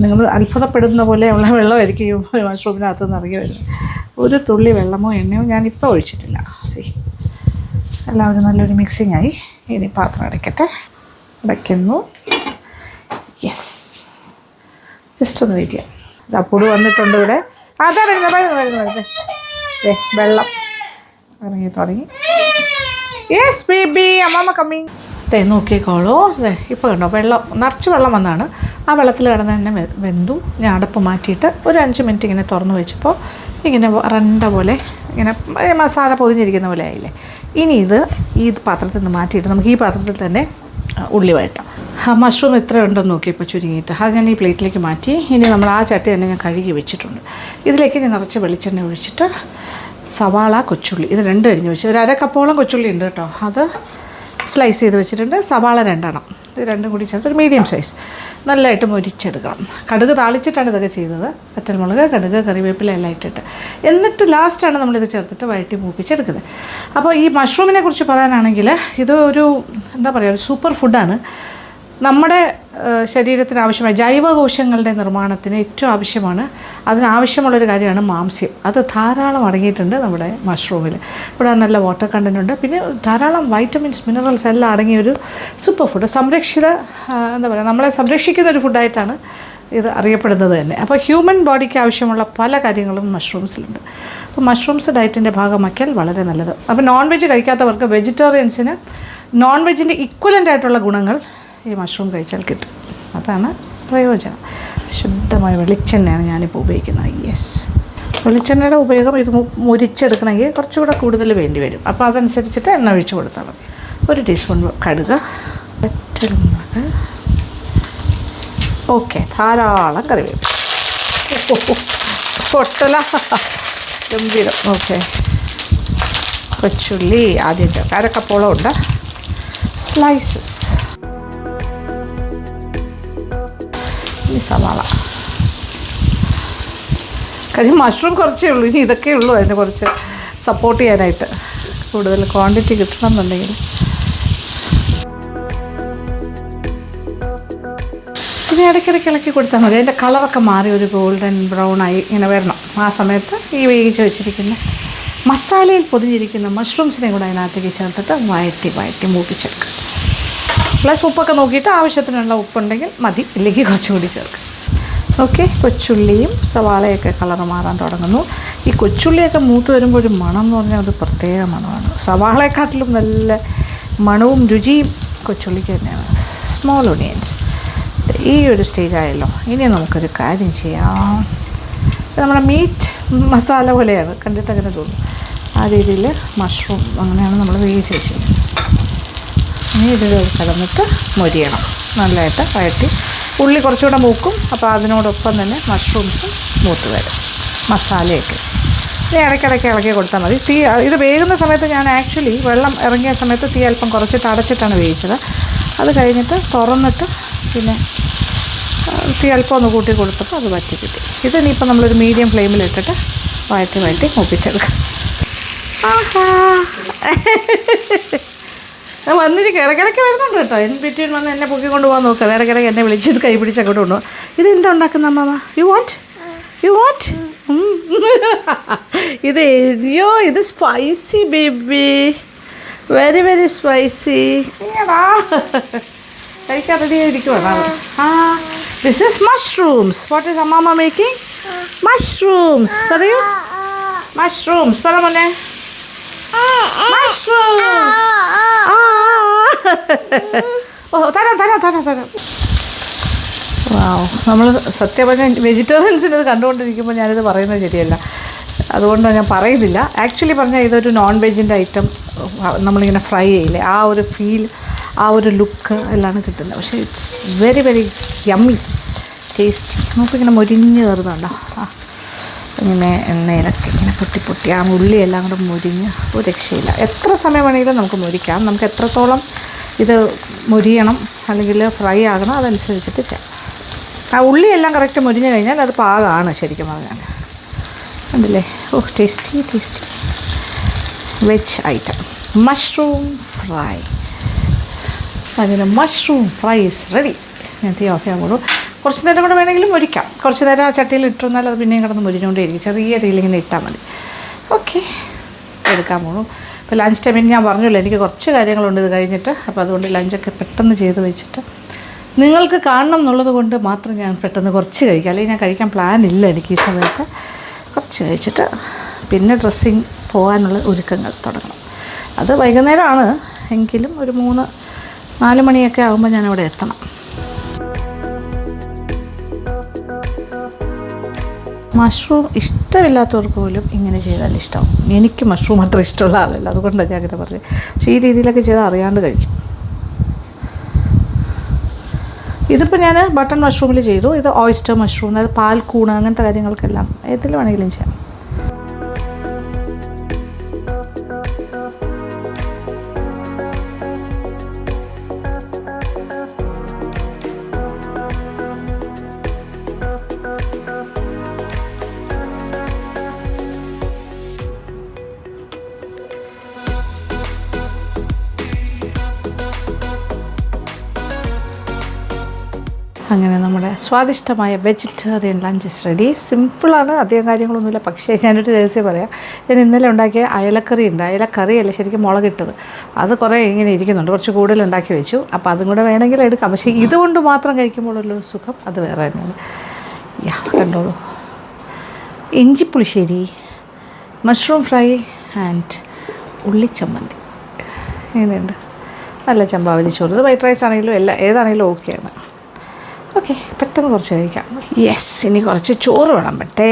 നിങ്ങൾ അത്ഭുതപ്പെടുന്ന പോലെയുള്ള വെള്ളമായിരിക്കും മഷ്റൂമിനകത്ത് നിന്ന് ഇറങ്ങി വരുന്നത്. ഒരു തുള്ളി വെള്ളമോ എണ്ണയോ ഞാനിപ്പോൾ ഒഴിച്ചിട്ടില്ല. എല്ലാവരും നല്ലൊരു മിക്സിംഗ് ആയി. ഇനി പാത്രം അടയ്ക്കട്ടെ. അടയ്ക്കുന്നു. യെസ്, ജസ്റ്റ് ഒന്ന് വെയിറ്റ് ചെയ്യാം. അപ്പൊടി വന്നിട്ടുണ്ട് ഇവിടെ. അതാ വരുന്നത് വെള്ളം ഇറങ്ങി തുടങ്ങി. യെസ് ബേബി, അമ്മമ്മ കമ്മിങ്. നോക്കിക്കോളൂ. ഇപ്പോൾ കണ്ടോ, വെള്ളം നിറച്ച് വെള്ളം വന്നാണ്. ആ വെള്ളത്തിൽ കിടന്ന് തന്നെ വെന്തു. ഞാൻ അടപ്പ് മാറ്റിയിട്ട് ഒരു 5 മിനിറ്റ് ഇങ്ങനെ തുറന്ന് വെച്ചപ്പോൾ ഇങ്ങനെ റണ്ട പോലെ ഇങ്ങനെ മസാല പൊതിഞ്ഞിരിക്കുന്ന പോലെ ആയില്ലേ. ഇനി ഈ പാത്രത്തിൽ നിന്ന് മാറ്റിയിട്ട് നമുക്ക് ഈ പാത്രത്തിൽ തന്നെ ഉള്ളി വഴറ്റാം. മഷ്റൂം എത്ര ഉണ്ടെന്ന് നോക്കിയപ്പോൾ ചുരുങ്ങിയിട്ട് അത് ഞാൻ ഈ പ്ലേറ്റിലേക്ക് മാറ്റി. ഇനി നമ്മൾ ആ ചട്ടി തന്നെ ഞാൻ കഴുകി വെച്ചിട്ടുണ്ട്. ഇതിലേക്ക് ഞാൻ നിറച്ച് വെളിച്ചെണ്ണ ഒഴിച്ചിട്ട് സവാള, കൊച്ചുള്ളി ഇത് 2 അരിഞ്ഞ് വെച്ച്, ഒരു 1/2 കപ്പോളം കൊച്ചുള്ളി ഉണ്ട് കേട്ടോ, അത് സ്ലൈസ് ചെയ്ത് വെച്ചിട്ടുണ്ട്. സവാള 2 എണ്ണം, ഇത് 2 കൂടി ചേർത്ത് ഒരു മീഡിയം സൈസ് നല്ലതായിട്ട് മൊരിച്ചെടുക്കണം. കടുക് താളിച്ചിട്ടാണ് ഇതൊക്കെ ചെയ്തത്. വറ്റൽമുളക്, കടുക്, കറിവേപ്പില എല്ലാം ഇട്ടിട്ട്, എന്നിട്ട് ലാസ്റ്റാണ് നമ്മളിത് ചേർത്തിട്ട് വഴറ്റി മൂപ്പിച്ചെടുക്കുന്നത്. അപ്പോൾ ഈ മഷ്റൂമിനെ കുറിച്ച് പറയാനാണെങ്കിൽ ഇത് ഒരു എന്താ പറയുക, ഒരു സൂപ്പർ ഫുഡാണ്. നമ്മുടെ ശരീരത്തിന് ആവശ്യമായ ജൈവകോശങ്ങളുടെ നിർമ്മാണത്തിന് ഏറ്റവും ആവശ്യമാണ്. അതിനാവശ്യമുള്ളൊരു കാര്യമാണ് മാംസ്യം. അത് ധാരാളം അടങ്ങിയിട്ടുണ്ട് നമ്മുടെ മഷ്റൂമിൽ. ഇവിടെ നല്ല വാട്ടർ കണ്ടൻ്റ് ഉണ്ട്. പിന്നെ ധാരാളം വൈറ്റമിൻസ്, മിനറൽസ് എല്ലാം അടങ്ങിയൊരു സൂപ്പർ ഫുഡ്. എന്താ പറയുക, നമ്മളെ സംരക്ഷിക്കുന്ന ഒരു ഫുഡായിട്ടാണ് ഇത് അറിയപ്പെടുന്നത് തന്നെ. അപ്പോൾ ഹ്യൂമൻ ബോഡിക്ക് ആവശ്യമുള്ള പല കാര്യങ്ങളും മഷ്റൂംസിലുണ്ട്. അപ്പോൾ മഷ്റൂംസ് ഡയറ്റിൻ്റെ ഭാഗമാക്കിയാൽ വളരെ നല്ലത്. അപ്പോൾ നോൺ വെജ് കഴിക്കാത്തവർക്ക്, വെജിറ്റേറിയൻസിന് നോൺ വെജിൻ്റെ ഇക്വലൻ്റ് ആയിട്ടുള്ള ഗുണങ്ങൾ ഈ മഷ്റൂം കഴിച്ചാൽ കിട്ടും. അതാണ് പ്രയോജനം. ശുദ്ധമായ വെളിച്ചെണ്ണയാണ് ഞാനിപ്പോൾ ഉപയോഗിക്കുന്നത്. യെസ്, വെളിച്ചെണ്ണയുടെ ഉപയോഗം ഇത് മുരിച്ചെടുക്കണമെങ്കിൽ കുറച്ചുകൂടെ കൂടുതൽ വേണ്ടി വരും. അപ്പോൾ അതനുസരിച്ചിട്ട് എണ്ണ ഒഴിച്ച് കൊടുത്താൽ മതി. 1 ടീസ്പൂൺ കടുക്, വറ്റൽമുളക്, ഓക്കെ, ധാരാളം കറിവേപ്പില, പൊട്ടല, ഗംഭീരം. ഓക്കെ, കൊച്ചുള്ളി ആദ്യം ചേർത്ത് 1/2 കപ്പോളം ഉണ്ട്, സ്ലൈസസ്. ഈ സവാള, കാര്യം മഷ്റൂം കുറച്ചേ ഉള്ളൂ, ഇനി ഇതൊക്കെ ഉള്ളൂ അതിന് കുറച്ച് സപ്പോർട്ട് ചെയ്യാനായിട്ട്. കൂടുതൽ ക്വാണ്ടിറ്റി കിട്ടണം എന്നുണ്ടെങ്കിൽ ഇനി ഇടയ്ക്കിടയ്ക്ക് ഇളക്കി കൊടുത്താൽ മതി. അതിൻ്റെ കളറൊക്കെ മാറി ഒരു ഗോൾഡൻ ബ്രൗൺ ആയി ഇങ്ങനെ വരണം. ആ സമയത്ത് ഈ വേവിച്ച് വെച്ചിരിക്കുന്ന മസാലയിൽ പൊതിഞ്ഞിരിക്കുന്ന മഷ്റൂംസിനെ കൂടെ അതിനകത്തേക്ക് ചേർത്തിട്ട് വഴറ്റി മൂപ്പിച്ചെടുക്കുക. പ്ലസ് ഉപ്പൊക്കെ നോക്കിയിട്ട് ആവശ്യത്തിനുള്ള ഉപ്പുണ്ടെങ്കിൽ മതി, ഇല്ലെങ്കിൽ കുറച്ചുകൂടി ചേർക്കുക. ഓക്കെ, കൊച്ചുള്ളിയും സവാളയൊക്കെ കളർ മാറാൻ തുടങ്ങുന്നു. ഈ കൊച്ചുള്ളിയൊക്കെ മൂത്ത് വരുമ്പോൾ ഒരു മണം എന്ന് പറഞ്ഞാൽ അത് പ്രത്യേക മണമാണ്. സവാളയെക്കാട്ടിലും നല്ല മണവും രുചിയും കൊച്ചുള്ളിക്ക് തന്നെയാണ്. സ്മോൾ ഒണിയൻസ് ഈ ഒരു സ്റ്റേജ് ആയല്ലോ. ഇനി നമുക്കൊരു കാര്യം ചെയ്യാം. നമ്മുടെ മീറ്റ് മസാല പോലെയാണ്, കണ്ടിട്ട് അങ്ങനെ തോന്നും. ആ രീതിയിൽ മഷ്റൂം അങ്ങനെയാണ് നമ്മൾ വേവിച്ച് വെച്ചിരിക്കുന്നത്. ഇനി ഇതിൽ കലർന്നിട്ട് മൊരിയണം, നല്ലതായിട്ട് വഴറ്റി. ഉള്ളി കുറച്ചുകൂടെ മൂക്കും, അപ്പോൾ അതിനോടൊപ്പം തന്നെ മഷ്റൂംസും മൂത്ത് വരും, മസാലയൊക്കെ. ഇത് ഇടയ്ക്കിടയ്ക്ക് ഇളക്കി കൊടുത്താൽ മതി. തീ ഇത് വേകുന്ന സമയത്ത് ഞാൻ ആക്ച്വലി വെള്ളം ഇറങ്ങിയ സമയത്ത് തീ അല്പം കുറച്ചിട്ട് അടച്ചിട്ടാണ് വേവിച്ചത്. അത് കഴിഞ്ഞിട്ട് തുറന്നിട്ട് പിന്നെ തീ അല്പം ഒന്ന് കൂട്ടി കൊടുത്തപ്പോൾ അത് വറ്റി കിട്ടി. ഇതിനിപ്പോൾ നമ്മളൊരു മീഡിയം ഫ്ലെയിമിലിട്ടിട്ട് വഴറ്റി മൂപ്പിച്ചെടുക്കാം. വന്നിരിക്കുക, ഇടയ്ക്കിടയ്ക്ക് വരുന്നുണ്ട് കേട്ടോ. ഇൻ ബിറ്റ്വീൻ വന്ന് എന്നെ പൊക്കിക്കൊണ്ട് പോകാൻ നോക്കുക, ഇടയ്ക്കിടയ്ക്ക് എന്നെ വിളിച്ചിട്ട് കൈ പിടിച്ച് അങ്ങോട്ട് കൊണ്ടുപോകും. ഇതെന്താ ഉണ്ടാക്കുന്ന അമ്മ? യു വാണ്ട് ഇത് അയ്യോ, ഇത് spicy baby, very very spicy. കഴിക്കാൻ റെഡി ആയിരിക്കുവാണ്. This is mushrooms. What is അമ്മാമ്മ മേക്കിംഗ്? മഷ്റൂംസ്. പറയൂ, മഷ്റൂംസ് പറ മോനെ. മഷ്റൂംസ്. ഓ, തരാം. വാവ്, നമ്മൾ സത്യം പറഞ്ഞാൽ വെജിറ്റേറിയൻസിന് ഇത് കണ്ടുകൊണ്ടിരിക്കുമ്പോൾ ഞാനിത് പറയുന്നത് ശരിയല്ല, അതുകൊണ്ട് ഞാൻ പറയുന്നില്ല. ആക്ച്വലി പറഞ്ഞാൽ ഇതൊരു നോൺ വെജിൻ്റെ ഐറ്റം. നമ്മളിങ്ങനെ ഫ്രൈ ചെയ്യില്ലേ, ആ ഒരു ഫീൽ, ആ ഒരു ലുക്ക് എല്ലാം കിട്ടുന്നത്. പക്ഷേ it's very very yummy tasty. നമുക്കിങ്ങനെ മൊരിഞ്ഞ് കയറുന്നുണ്ടോ? ഇങ്ങനെ എണ്ണയിലൊക്കെ ഇങ്ങനെ പൊട്ടി ആ ഉള്ളിയെല്ലാം കൂടെ മൊരിഞ്ഞ് ഒരു രക്ഷയില്ല. എത്ര സമയം വേണമെങ്കിലും നമുക്ക് മൊരിക്കാം. നമുക്ക് എത്രത്തോളം ഇത് മൊരിയണം അല്ലെങ്കിൽ ഫ്രൈ ആകണം അതനുസരിച്ചിട്ട് ചെയ്യാം. ആ ഉള്ളിയെല്ലാം കറക്റ്റ് മൊരിഞ്ഞ് കഴിഞ്ഞാൽ അത് പാകമാണ് ശരിക്കും പറഞ്ഞാൽ. കണ്ടില്ലേ? ഓ, tasty veg item mushroom fry. അതിന് മഷ്റൂം ഫ്രൈ ഈസ് റെഡി. ഞാൻ തീ ഓഫ് ചെയ്യാൻ കൂടും. കുറച്ച് നേരം കൂടെ വേണമെങ്കിലും മൊരിക്കാം. കുറച്ച് നേരം ആ ചട്ടിയിൽ ഇട്ടിരുന്നാൽ അത് പിന്നെയും കിടന്ന് മൊരിഞ്ഞുകൊണ്ടേയിരിക്കും. ചെറിയ തീയിലിങ്ങനെ ഇട്ടാൽ മതി. ഓക്കെ, എടുക്കാൻ പോകും. ഇപ്പോൾ ലഞ്ച് ടൈമിന് ഞാൻ പറഞ്ഞല്ലോ എനിക്ക് കുറച്ച് കാര്യങ്ങളുണ്ട് ഇത് കഴിഞ്ഞിട്ട്. അപ്പോൾ അതുകൊണ്ട് ലഞ്ചൊക്കെ പെട്ടെന്ന് ചെയ്ത് വെച്ചിട്ട് നിങ്ങൾക്ക് കാണണം എന്നുള്ളത് കൊണ്ട് മാത്രം ഞാൻ പെട്ടെന്ന് കുറച്ച് കഴിക്കാം. അല്ലെങ്കിൽ ഞാൻ കഴിക്കാൻ പ്ലാനില്ല എനിക്ക് ഈ സമയത്ത്. കുറച്ച് കഴിച്ചിട്ട് പിന്നെ ഡ്രസ്സിങ് പോകാനുള്ള ഒരുക്കങ്ങൾ തുടങ്ങണം. അത് വൈകുന്നേരമാണ്, എങ്കിലും ഒരു 3-4 മണിയൊക്കെ ആകുമ്പോൾ ഞാനവിടെ എത്തണം. മഷ്റൂം ഇഷ്ടമില്ലാത്തവർക്ക് പോലും ഇങ്ങനെ ചെയ്താൽ ഇഷ്ടമാവും. എനിക്ക് മഷ്റൂം അത്ര ഇഷ്ടമുള്ള ആളല്ല, അതുകൊണ്ടാണ് ഞാൻ അങ്ങനെ പറഞ്ഞത്. പക്ഷേ ഈ രീതിയിലൊക്കെ ചെയ്താൽ അറിയാണ്ട് കഴിക്കും. ഇതിപ്പോൾ ഞാൻ ബട്ടൺ മഷ്റൂമിൽ ചെയ്തു. ഇത് ഓയിസ്റ്റർ മഷ്റൂം, അതായത് പാൽക്കൂണ്, അങ്ങനത്തെ കാര്യങ്ങൾക്കെല്ലാം ഏതിൽ വേണമെങ്കിലും ചെയ്യാം. അങ്ങനെ നമ്മുടെ സ്വാദിഷ്ടമായ വെജിറ്റേറിയൻ ലഞ്ച് ഇസ് റെഡി. സിമ്പിളാണ്, അധികം കാര്യങ്ങളൊന്നുമില്ല. പക്ഷേ ഞാനൊരു രഹസ്യം പറയാം. ഞാൻ ഇന്നലെ ഉണ്ടാക്കിയ അയലക്കറി ഉണ്ട്. അയലക്കറിയല്ല, ശരിക്കും മുളകിട്ടത്. അത് കുറേ ഇങ്ങനെ ഇരിക്കുന്നുണ്ട്, കുറച്ച് കൂടുതൽ ഉണ്ടാക്കി വെച്ചു. അപ്പോൾ അതും കൂടെ വേണമെങ്കിൽ എടുക്കാം. പക്ഷേ ഇതുകൊണ്ട് മാത്രം കഴിക്കുമ്പോഴുള്ള സുഖം അത് വേറെ തന്നെയാണ്. കണ്ടോളൂ, ഇഞ്ചിപ്പുളിശ്ശേരി, മഷ്റൂം ഫ്രൈ ആൻഡ് ഉള്ളിച്ചമ്മന്തി. ഇങ്ങനെയുണ്ട്. നല്ല ചമ്പാവലി ചോറ്. ഇത് വൈറ്റ് റൈസ് ആണെങ്കിലും ഏതാണെങ്കിലും ഓക്കെയാണ്. ഓക്കെ, പെട്ടെന്ന് കുറച്ച് കഴിക്കാം. യെസ്, ഇനി കുറച്ച് ചോറ് വേണം. പറ്റേ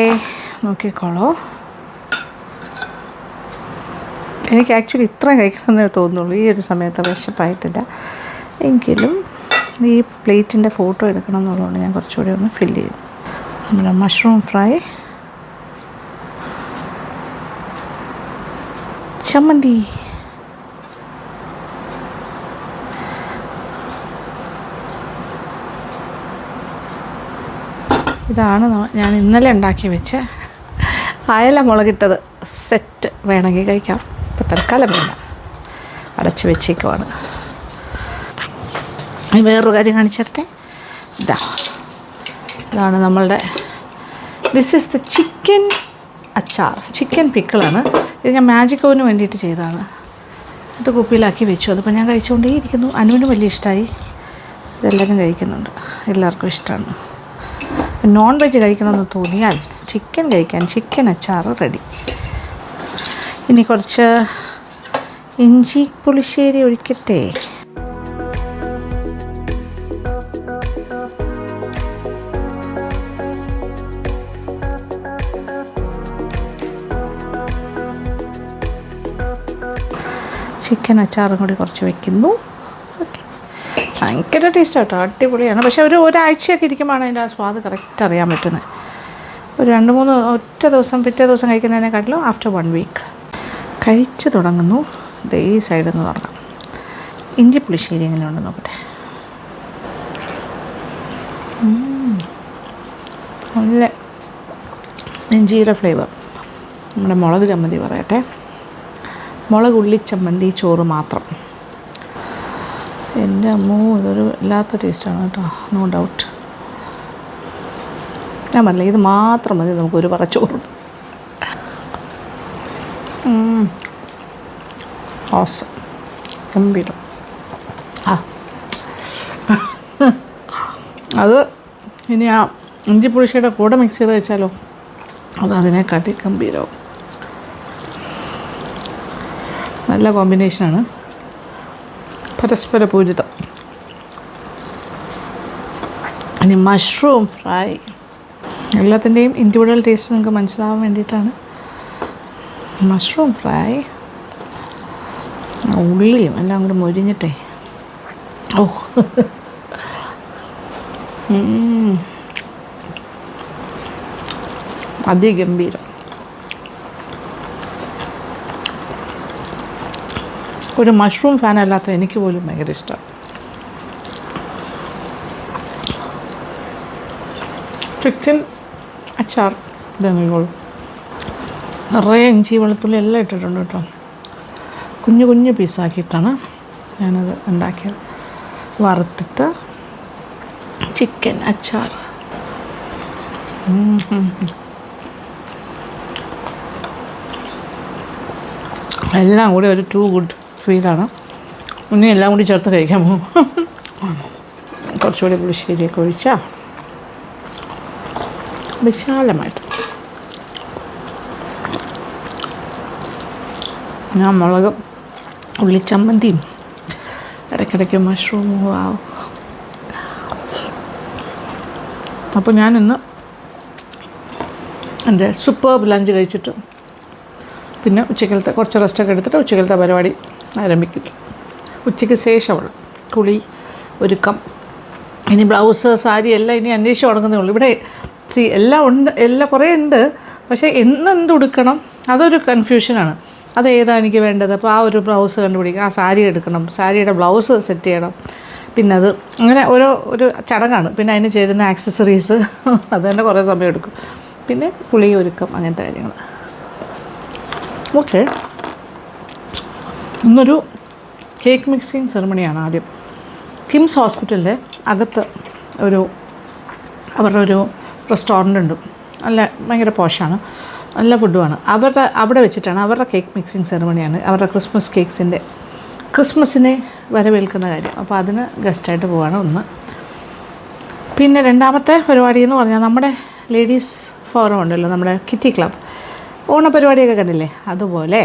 നോക്കിക്കോളൂ. എനിക്ക് ആക്ച്വലി ഇത്രയും കഴിക്കണമെന്നേ തോന്നുള്ളൂ. ഈ ഒരു സമയത്ത് വിശപ്പായിട്ടില്ല. എങ്കിലും ഈ പ്ലേറ്റിൻ്റെ ഫോട്ടോ എടുക്കണം എന്നുള്ളതുകൊണ്ട് ഞാൻ കുറച്ചുകൂടി ഒന്ന് ഫില്ല് ചെയ്തു. നമ്മുടെ മഷ്റൂം ഫ്രൈ, ചമ്മന്തി, ഇതാണ് ഞാൻ ഇന്നലെ ഉണ്ടാക്കി വെച്ച് അയല മുളകിട്ടത്. സെറ്റ് വേണമെങ്കിൽ കഴിക്കാം, ഇപ്പം തൽക്കാലം വേണ്ട, അടച്ച് വെച്ചേക്കുവാണ്. വേറൊരു കാര്യം കാണിച്ചിട്ടെ. ഇതാണ് നമ്മളുടെ ദിസ് ഈസ് ദ ചിക്കൻ അച്ചാർ, ചിക്കൻ പിക്കിളാണ്. ഇത് ഞാൻ മാജിക് ഓവിന് വേണ്ടിയിട്ട് ചെയ്തതാണ്. ഇത് കുപ്പിയിലാക്കി വെച്ചു. അതിപ്പോൾ ഞാൻ കഴിച്ചുകൊണ്ടേയിരിക്കുന്നു. അനുവിന് വലിയ ഇഷ്ടമായി, ഇതെല്ലാവരും കഴിക്കുന്നുണ്ട്, എല്ലാവർക്കും ഇഷ്ടമാണ്. നോൺ വെജ് കഴിക്കണമെന്ന് തോന്നിയാൽ ചിക്കൻ കഴിക്കാൻ ചിക്കൻ അച്ചാർ റെഡി. ഇനി കുറച്ച് ഇഞ്ചി പുളിശ്ശേരി ഒഴിക്കട്ടെ. ചിക്കൻ അച്ചാറും കൂടി കുറച്ച് വെക്കുന്നു. ഓക്കെ, ഭയങ്കര ടേസ്റ്റ് കേട്ടോ, അടിപൊളിയാണ്. പക്ഷേ ഒരാഴ്ചയൊക്കെ ഇരിക്കുമ്പോഴാണ് അതിൻ്റെ ആ സ്വാദ് കറക്റ്റ് അറിയാൻ പറ്റുന്നത്. ഒരു 2-3 ഒറ്റ ദിവസം പിറ്റേ ദിവസം കഴിക്കുന്നതിനെക്കാട്ടിലും ആഫ്റ്റർ 1 വീക്ക് കഴിച്ച് തുടങ്ങുന്നു. ഈ സൈഡിൽ നിന്ന് തുടങ്ങാം. ഇഞ്ചി പുളിശ്ശേരി എങ്ങനെ ഉണ്ടെന്ന് നോക്കട്ടെ. നല്ല ഇഞ്ചിയുടെ ഫ്ലേവർ. നമ്മുടെ മുളക് ചമ്മന്തി പറയട്ടെ, മുളക് ഉള്ളി ചമ്മന്തി ചോറ് മാത്രം. എൻ്റെ അമ്മോ, ഇതൊരു വല്ലാത്ത ടേസ്റ്റാണ് കേട്ടോ, നോ ഡൗട്ട്. ഞാൻ പറഞ്ഞില്ല, ഇത് മാത്രം മതി നമുക്കൊരു പറ ചോറ്. ഓസം, ഗംഭീരം. അത് ഇനി ആ ഇഞ്ചി പുളിശ്ശേരിയുടെ കൂടെ മിക്സ് ചെയ്ത് വെച്ചാലോ, അത് അതിനെക്കാട്ടി ഗംഭീരവും. നല്ല കോമ്പിനേഷനാണ്, പരസ്പര പൂരിതം. ഇനി മഷ്റൂം ഫ്രൈ. എല്ലാത്തിൻ്റെയും ഇൻഡിവിജ്വൽ ടേസ്റ്റ് നിങ്ങൾക്ക് മനസ്സിലാവാൻ വേണ്ടിയിട്ടാണ്. മഷ്റൂം ഫ്രൈ, ഉള്ളിയും എല്ലാം കൂടി മൊരിഞ്ഞിട്ടേ, ഓ അതിഗംഭീരം. ഒരു മഷ്റൂം ഫാൻ അല്ലാത്ത എനിക്ക് പോലും ഭയങ്കര ഇഷ്ടമാണ്. ചിക്കൻ അച്ചാർ ഇതെങ്കിലും നിറയെ ഇഞ്ചി വെളുത്തുള്ളി എല്ലാം ഇട്ടിട്ടുണ്ട് കേട്ടോ. കുഞ്ഞു കുഞ്ഞു പീസാക്കിയിട്ടാണ് ഞാനത് ഉണ്ടാക്കിയത്. വറുത്തിട്ട് ചിക്കൻ അച്ചാർ. എല്ലാം കൂടി ഒരു ടു ഗുഡ് ഫീലാണ്. ഇനി എല്ലാം കൂടി ചേർത്ത് കഴിക്കാൻ പോകും. കുറച്ചുകൂടി പുളിശ്ശേരിയൊക്കെ ഒഴിച്ചാൽ വിശാലമായിട്ട്. ഞാൻ മുളക് ഉള്ളിച്ചമ്മന്തിയും ഇടയ്ക്കിടയ്ക്ക് മഷ്റൂമും ആവും. അപ്പോൾ ഞാനിന്ന് എൻ്റെ സൂപ്പർബ് ലഞ്ച് കഴിച്ചിട്ട് പിന്നെ ഉച്ചക്കലത്തെ കുറച്ച് റെസ്റ്റൊക്കെ എടുത്തിട്ട് ഉച്ചക്കലത്തെ പരിപാടി ആരംഭിക്കുന്നു. ഉച്ചയ്ക്ക് ശേഷമുള്ള കുളി ഒരുക്കം. ഇനി ബ്ലൗസ് സാരി എല്ലാം ഇനി അന്വേഷിച്ച് തുടങ്ങുന്നേ ഉള്ളൂ. ഇവിടെ എല്ലാം ഉണ്ട്, എല്ലാം കുറേ ഉണ്ട്. പക്ഷേ എന്തുടുക്കണം അതൊരു കൺഫ്യൂഷനാണ്. അത് ഏതാണ് എനിക്ക് വേണ്ടത്. അപ്പോൾ ആ ഒരു ബ്ലൗസ് കണ്ടുപിടിക്കുക, ആ സാരി എടുക്കണം, സാരിയുടെ ബ്ലൗസ് സെറ്റ് ചെയ്യണം, പിന്നെ അത് അങ്ങനെ ഒരു ചടങ്ങാണ്. പിന്നെ അതിന് ചേരുന്ന ആക്സസറീസ്, അത് തന്നെ കുറേ സമയം എടുക്കും. പിന്നെ കുളി ഒരുക്കം, അങ്ങനത്തെ കാര്യങ്ങൾ. ഓക്കെ, ഇന്നൊരു കേക്ക് മിക്സിങ് സെറമണിയാണ് ആദ്യം. കിംസ് ഹോസ്പിറ്റലിൻ്റെ അകത്ത് അവരുടെ ഒരു റെസ്റ്റോറൻ്റ് ഉണ്ട്. നല്ല ഭയങ്കര പോഷാണ്, നല്ല ഫുഡുമാണ്. അവിടെ വെച്ചിട്ടാണ് അവരുടെ കേക്ക് മിക്സിങ് സെറമണിയാണ്. അവരുടെ ക്രിസ്മസ് കേക്ക്സിൻ്റെ ക്രിസ്മസിനെ വരവേൽക്കുന്ന കാര്യം. അപ്പോൾ അതിന് ഗസ്റ്റായിട്ട് പോവാണ് ഒന്ന്. പിന്നെ രണ്ടാമത്തെ പരിപാടി എന്ന് പറഞ്ഞാൽ നമ്മുടെ ലേഡീസ് ഫോറം ഉണ്ടല്ലോ, നമ്മുടെ കിറ്റി ക്ലബ് ഓണപരിപാടിയൊക്കെ കണ്ടില്ലേ, അതുപോലെ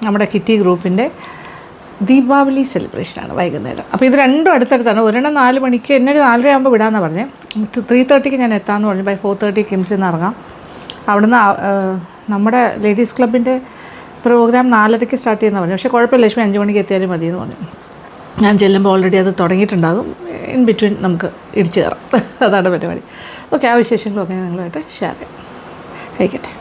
നമ്മുടെ കിറ്റി ഗ്രൂപ്പിൻ്റെ ദീപാവലി സെലിബ്രേഷനാണ് വൈകുന്നേരം. അപ്പോൾ ഇത് രണ്ടും അടുത്തടുത്താണ്. ഒരെണ്ണം 4 മണിക്ക്, എന്നെ ഒരു 4:30 ആകുമ്പോൾ വിടാമെന്ന് പറഞ്ഞേ. 3:30 ഞാൻ എത്താമെന്ന് പറഞ്ഞു. ബൈ 4:30 കിംസിൽ നിന്ന് ഇറങ്ങാം. അവിടുന്ന് നമ്മുടെ ലേഡീസ് ക്ലബിൻ്റെ പ്രോഗ്രാം 4:30 സ്റ്റാർട്ട് ചെയ്യുന്ന പറഞ്ഞു. പക്ഷേ കുഴപ്പമില്ല, ലക്ഷ്മി 5 മണിക്ക് എത്തിയാലും മതി എന്ന് പറഞ്ഞു. ഞാൻ ചെല്ലുമ്പോൾ ഓൾറെഡി അത് തുടങ്ങിയിട്ടുണ്ടാകും. ഇൻ ബിറ്റ്വീൻ നമുക്ക് ഇടിച്ചു കയറാം. അതാണ് പരിപാടി. ഓക്കെ, ആ വിശേഷങ്ങളൊക്കെ നിങ്ങളുമായിട്ട് ഷെയർ ചെയ്യാം. കഴിക്കട്ടെ.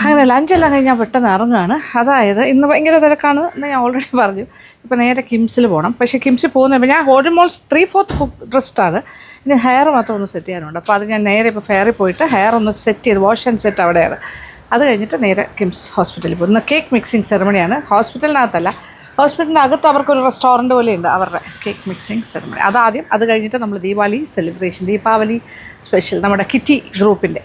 അങ്ങനെ ലഞ്ചെല്ലാം കഴിഞ്ഞ് ഞാൻ പെട്ടെന്ന് ഇറങ്ങുകയാണ്. അതായത് ഇന്ന് ഭയങ്കര തിരക്കാണ് എന്ന് ഞാൻ ഓൾറെഡി പറഞ്ഞു. ഇപ്പോൾ നേരെ കിംസിൽ പോകണം. പക്ഷേ കിംസിൽ പോകുന്നപ്പോൾ ഞാൻ ഓൾമോസ്റ്റ് 3/4 ഡ്രസ്ഡാണ്. ഇനി ഹെയർ മാത്രം ഒന്ന് സെറ്റ് ചെയ്യാനുണ്ട്. അപ്പോൾ അത് ഞാൻ നേരെ ഇപ്പോൾ ഫെയറിൽ പോയിട്ട് ഹെയർ ഒന്ന് സെറ്റ് ചെയ്ത് വാഷ് ആൻഡ് സെറ്റ് അവിടെയാണ്. അത് കഴിഞ്ഞിട്ട് നേരെ കിംസ് ഹോസ്പിറ്റലിൽ പോകും. ഇന്ന് കേക്ക് മിക്സിങ് സെറമണിയാണ്. ഹോസ്പിറ്റലിനകത്തല്ല, ഹോസ്പിറ്റലിൻ്റെ അകത്ത് അവർക്കൊരു റെസ്റ്റോറൻറ്റ് പോലെയുണ്ട് അവരുടെ കേക്ക് മിക്സിങ് സെറമണി. അതാദ്യം. അത് കഴിഞ്ഞിട്ട് നമ്മൾ ദീപാവലി സെലിബ്രേഷൻ, ദീപാവലി സ്പെഷ്യൽ നമ്മുടെ കിറ്റി ഗ്രൂപ്പിൻ്റെ.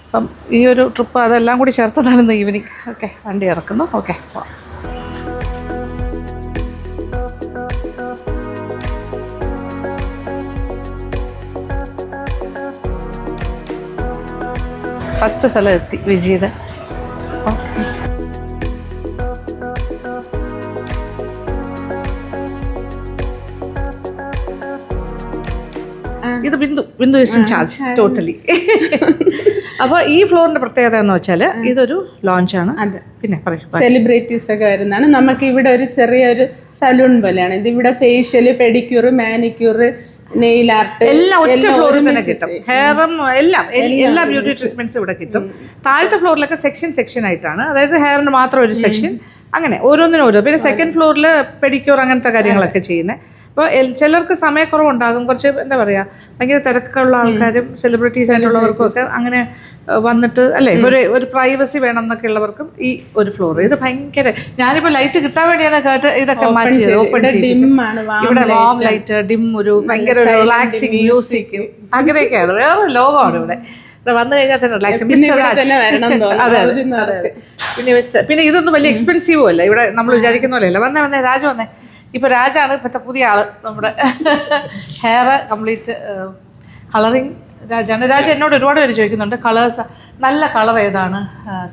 അപ്പം ഈ ഒരു ട്രിപ്പ് അതെല്ലാം കൂടി ചേർത്തിട്ടാണ് ഇന്ന് ഈവനിങ്. ഓക്കെ, വണ്ടി ഇറക്കുന്നു. ഓക്കെ, പോവാം. ഫസ്റ്റ് സ്ഥലം എത്തി, വിജീത. ഓക്കെ, ഇത് Bindu is in charge totally. അപ്പോൾ ഈ ഫ്ലോറിന്റെ പ്രത്യേകത എന്ന് വെച്ചാൽ ഇതൊരു ലോഞ്ചാണ്. അതെ, പിന്നെ പറയും സെലിബ്രിറ്റീസ് ഒക്കെ വരുന്നതാണ്. നമുക്ക് ഇവിടെ ഒരു ചെറിയൊരു സലൂൺ പോലെയാണ് ഇത്. ഇവിടെ facial, pedicure, manicure, nail art എല്ലാം ഒറ്റ ഫ്ലോറിൽ തന്നെ കിട്ടും. ഹെയറും എല്ലാ ബ്യൂട്ടി ട്രീറ്റ്മെന്റ്സും ഇവിടെ കിട്ടും. താഴത്തെ ഫ്ലോറിലൊക്കെ സെക്ഷൻ ആയിട്ടാണ്. അതായത് ഹെയറിന് മാത്രം ഒരു സെക്ഷൻ, അങ്ങനെ ഓരോന്നിനും ഓരോ. പിന്നെ സെക്കൻഡ് ഫ്ലോറിൽ പെഡിക്യൂർ അങ്ങനത്തെ കാര്യങ്ങളൊക്കെ ചെയ്യുന്നത്. അപ്പോൾ ചിലർക്ക് സമയക്കുറവുണ്ടാകും, കുറച്ച് എന്താ പറയുക, ഭയങ്കര തിരക്കുള്ള ആൾക്കാരും സെലിബ്രിറ്റീസ് ആയിട്ടുള്ളവർക്കും ഒക്കെ അങ്ങനെ വന്നിട്ട് അല്ലേ ഒരു പ്രൈവസി വേണം എന്നൊക്കെ ഉള്ളവർക്കും ഈ ഒരു ഫ്ലോർ. ഇത് ഭയങ്കര, ഞാനിപ്പോൾ ലൈറ്റ് കിട്ടാൻ വേണ്ടിയാണ് ഇതൊക്കെ മാറ്റി ഓപ്പൺ ചെയ്ത്. ഇവിടെ വാം ലൈറ്റ്, ഡിം, ഒരു ഭയങ്കര റിലാക്സിങ് മ്യൂസിക്, അങ്ങനെയൊക്കെയാണ്. വേറെ ലോകമാണ് ഇവിടെ. വന്നു കഴിഞ്ഞാൽ തന്നെ റിലാക്സിങ്. അതെ. പിന്നെ ഇതൊന്നും വലിയ എക്സ്പെൻസീവും അല്ല. ഇവിടെ നമ്മൾ വിചാരിക്കുന്ന പോലെയല്ല. വന്നേ രാജ വന്നേ. ഇപ്പോൾ രാജാണ് ഇപ്പോഴത്തെ പുതിയ ആള്. നമ്മുടെ ഹെയർ കംപ്ലീറ്റ് കളറിങ് രാജാണ്. രാജ എന്നോട് ഒരുപാട് പേര് ചോദിക്കുന്നുണ്ട് കളേഴ്സ്, നല്ല കളർ ഏതാണ്,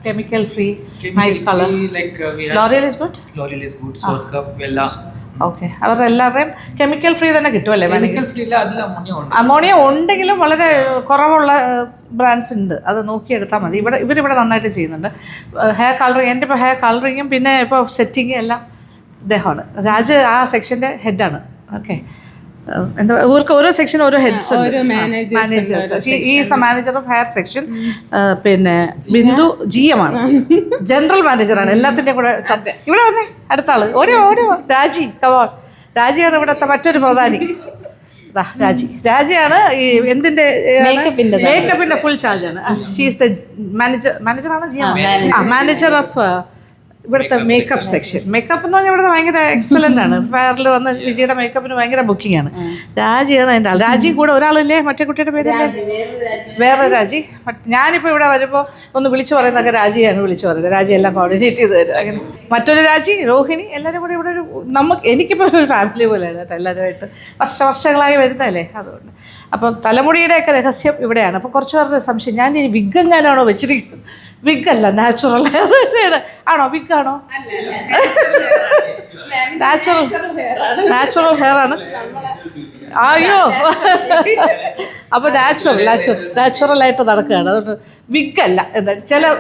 chemical free, nice colour. L'Oréal is good. Okay, അവരുടെ എല്ലാവരുടെയും കെമിക്കൽ ഫ്രീ തന്നെ കിട്ടും അല്ലേ? അമോണിയ ഉണ്ടെങ്കിലും വളരെ കുറവുള്ള ബ്രാൻഡ്സ് ഉണ്ട്, അത് നോക്കിയെടുത്താൽ മതി. ഇവരിവിടെ നന്നായിട്ട് ചെയ്യുന്നുണ്ട് ഹെയർ കളറിങ്. എൻ്റെ ഇപ്പോൾ ഹെയർ കളറിങ്ങും പിന്നെ ഇപ്പോൾ സെറ്റിങ് എല്ലാം ഇദ്ദേഹമാണ്. രാജ് ആ സെക്ഷൻ്റെ ഹെഡാണ്. ഓക്കെ, എന്താ ഇവർക്ക് ഓരോ സെക്ഷൻ ഓരോ heads managers. Is manager of hair section. പിന്നെ ബിന്ദു GM ആണ്, ജനറൽ മാനേജറാണ് എല്ലാത്തിൻ്റെയും കൂടെ. ഇവിടെ വന്നേ, അടുത്ത ആള് ഓടിയോ രാജി, കവോൺ. രാജിയാണ് ഇവിടുത്തെ മറ്റൊരു പ്രധാനി. രാജയാണ് ഈ എന്തിന്റെ മേക്കപ്പിന്റെ ഫുൾ ചാർജാണ്. ഷീസ് ദ മാനേജറാണ്, മാനേജർ ഓഫ് ഇവിടുത്തെ മേക്കപ്പ് സെക്ഷൻ. മേക്കപ്പ് എന്ന് പറഞ്ഞാൽ ഇവിടുത്തെ ഭയങ്കര എക്സലന്റ് ആണ്. ഫെയറിൽ വന്ന് വിജയുടെ മേക്കപ്പിന് ഭയങ്കര ബുക്കിംഗ് ആണ്. രാജിയാണ് അതിൻ്റെ ആൾ. രാജിയും കൂടെ ഒരാളില്ലേ, മറ്റേ കുട്ടിയുടെ പേര് വേറെ രാജി. ഞാനിപ്പോൾ ഇവിടെ വരുമ്പോൾ ഒന്ന് വിളിച്ചു പറയുന്നതൊക്കെ രാജിയാണ് വിളിച്ചു പറയുന്നത്. രാജി എല്ലാം കോർഡിനേറ്റ് ചെയ്ത് തരും. അങ്ങനെ മറ്റൊരു രാജി, രോഹിണി, എല്ലാവരും കൂടെ ഇവിടെ ഒരു എനിക്കിപ്പോൾ ഒരു ഫാമിലി പോലെയാണ് കേട്ടോ. എല്ലാവരുമായിട്ട് വർഷങ്ങളായി വരുന്നതല്ലേ, അതുകൊണ്ട്. അപ്പം തലമുടിയുടെയൊക്കെ രഹസ്യം ഇവിടെയാണ്. അപ്പോൾ കുറച്ച് പേരുടെ സംശയം, ഞാൻ ഇനി വിഗ്ഗെങ്ങാനാണോ വെച്ചിരിക്കുന്നത്? വിഗല്ല, നാച്ചുറൽ ഹെയർ ആണോ? വിഗാണോ? നാച്ചുറൽ ഹെയർ ആണ്. അയ്യോ, അപ്പോൾ നാച്ചുറലായിട്ട് നടക്കുകയാണ്. അതുകൊണ്ട് വിഗല്ല. എന്താ ചില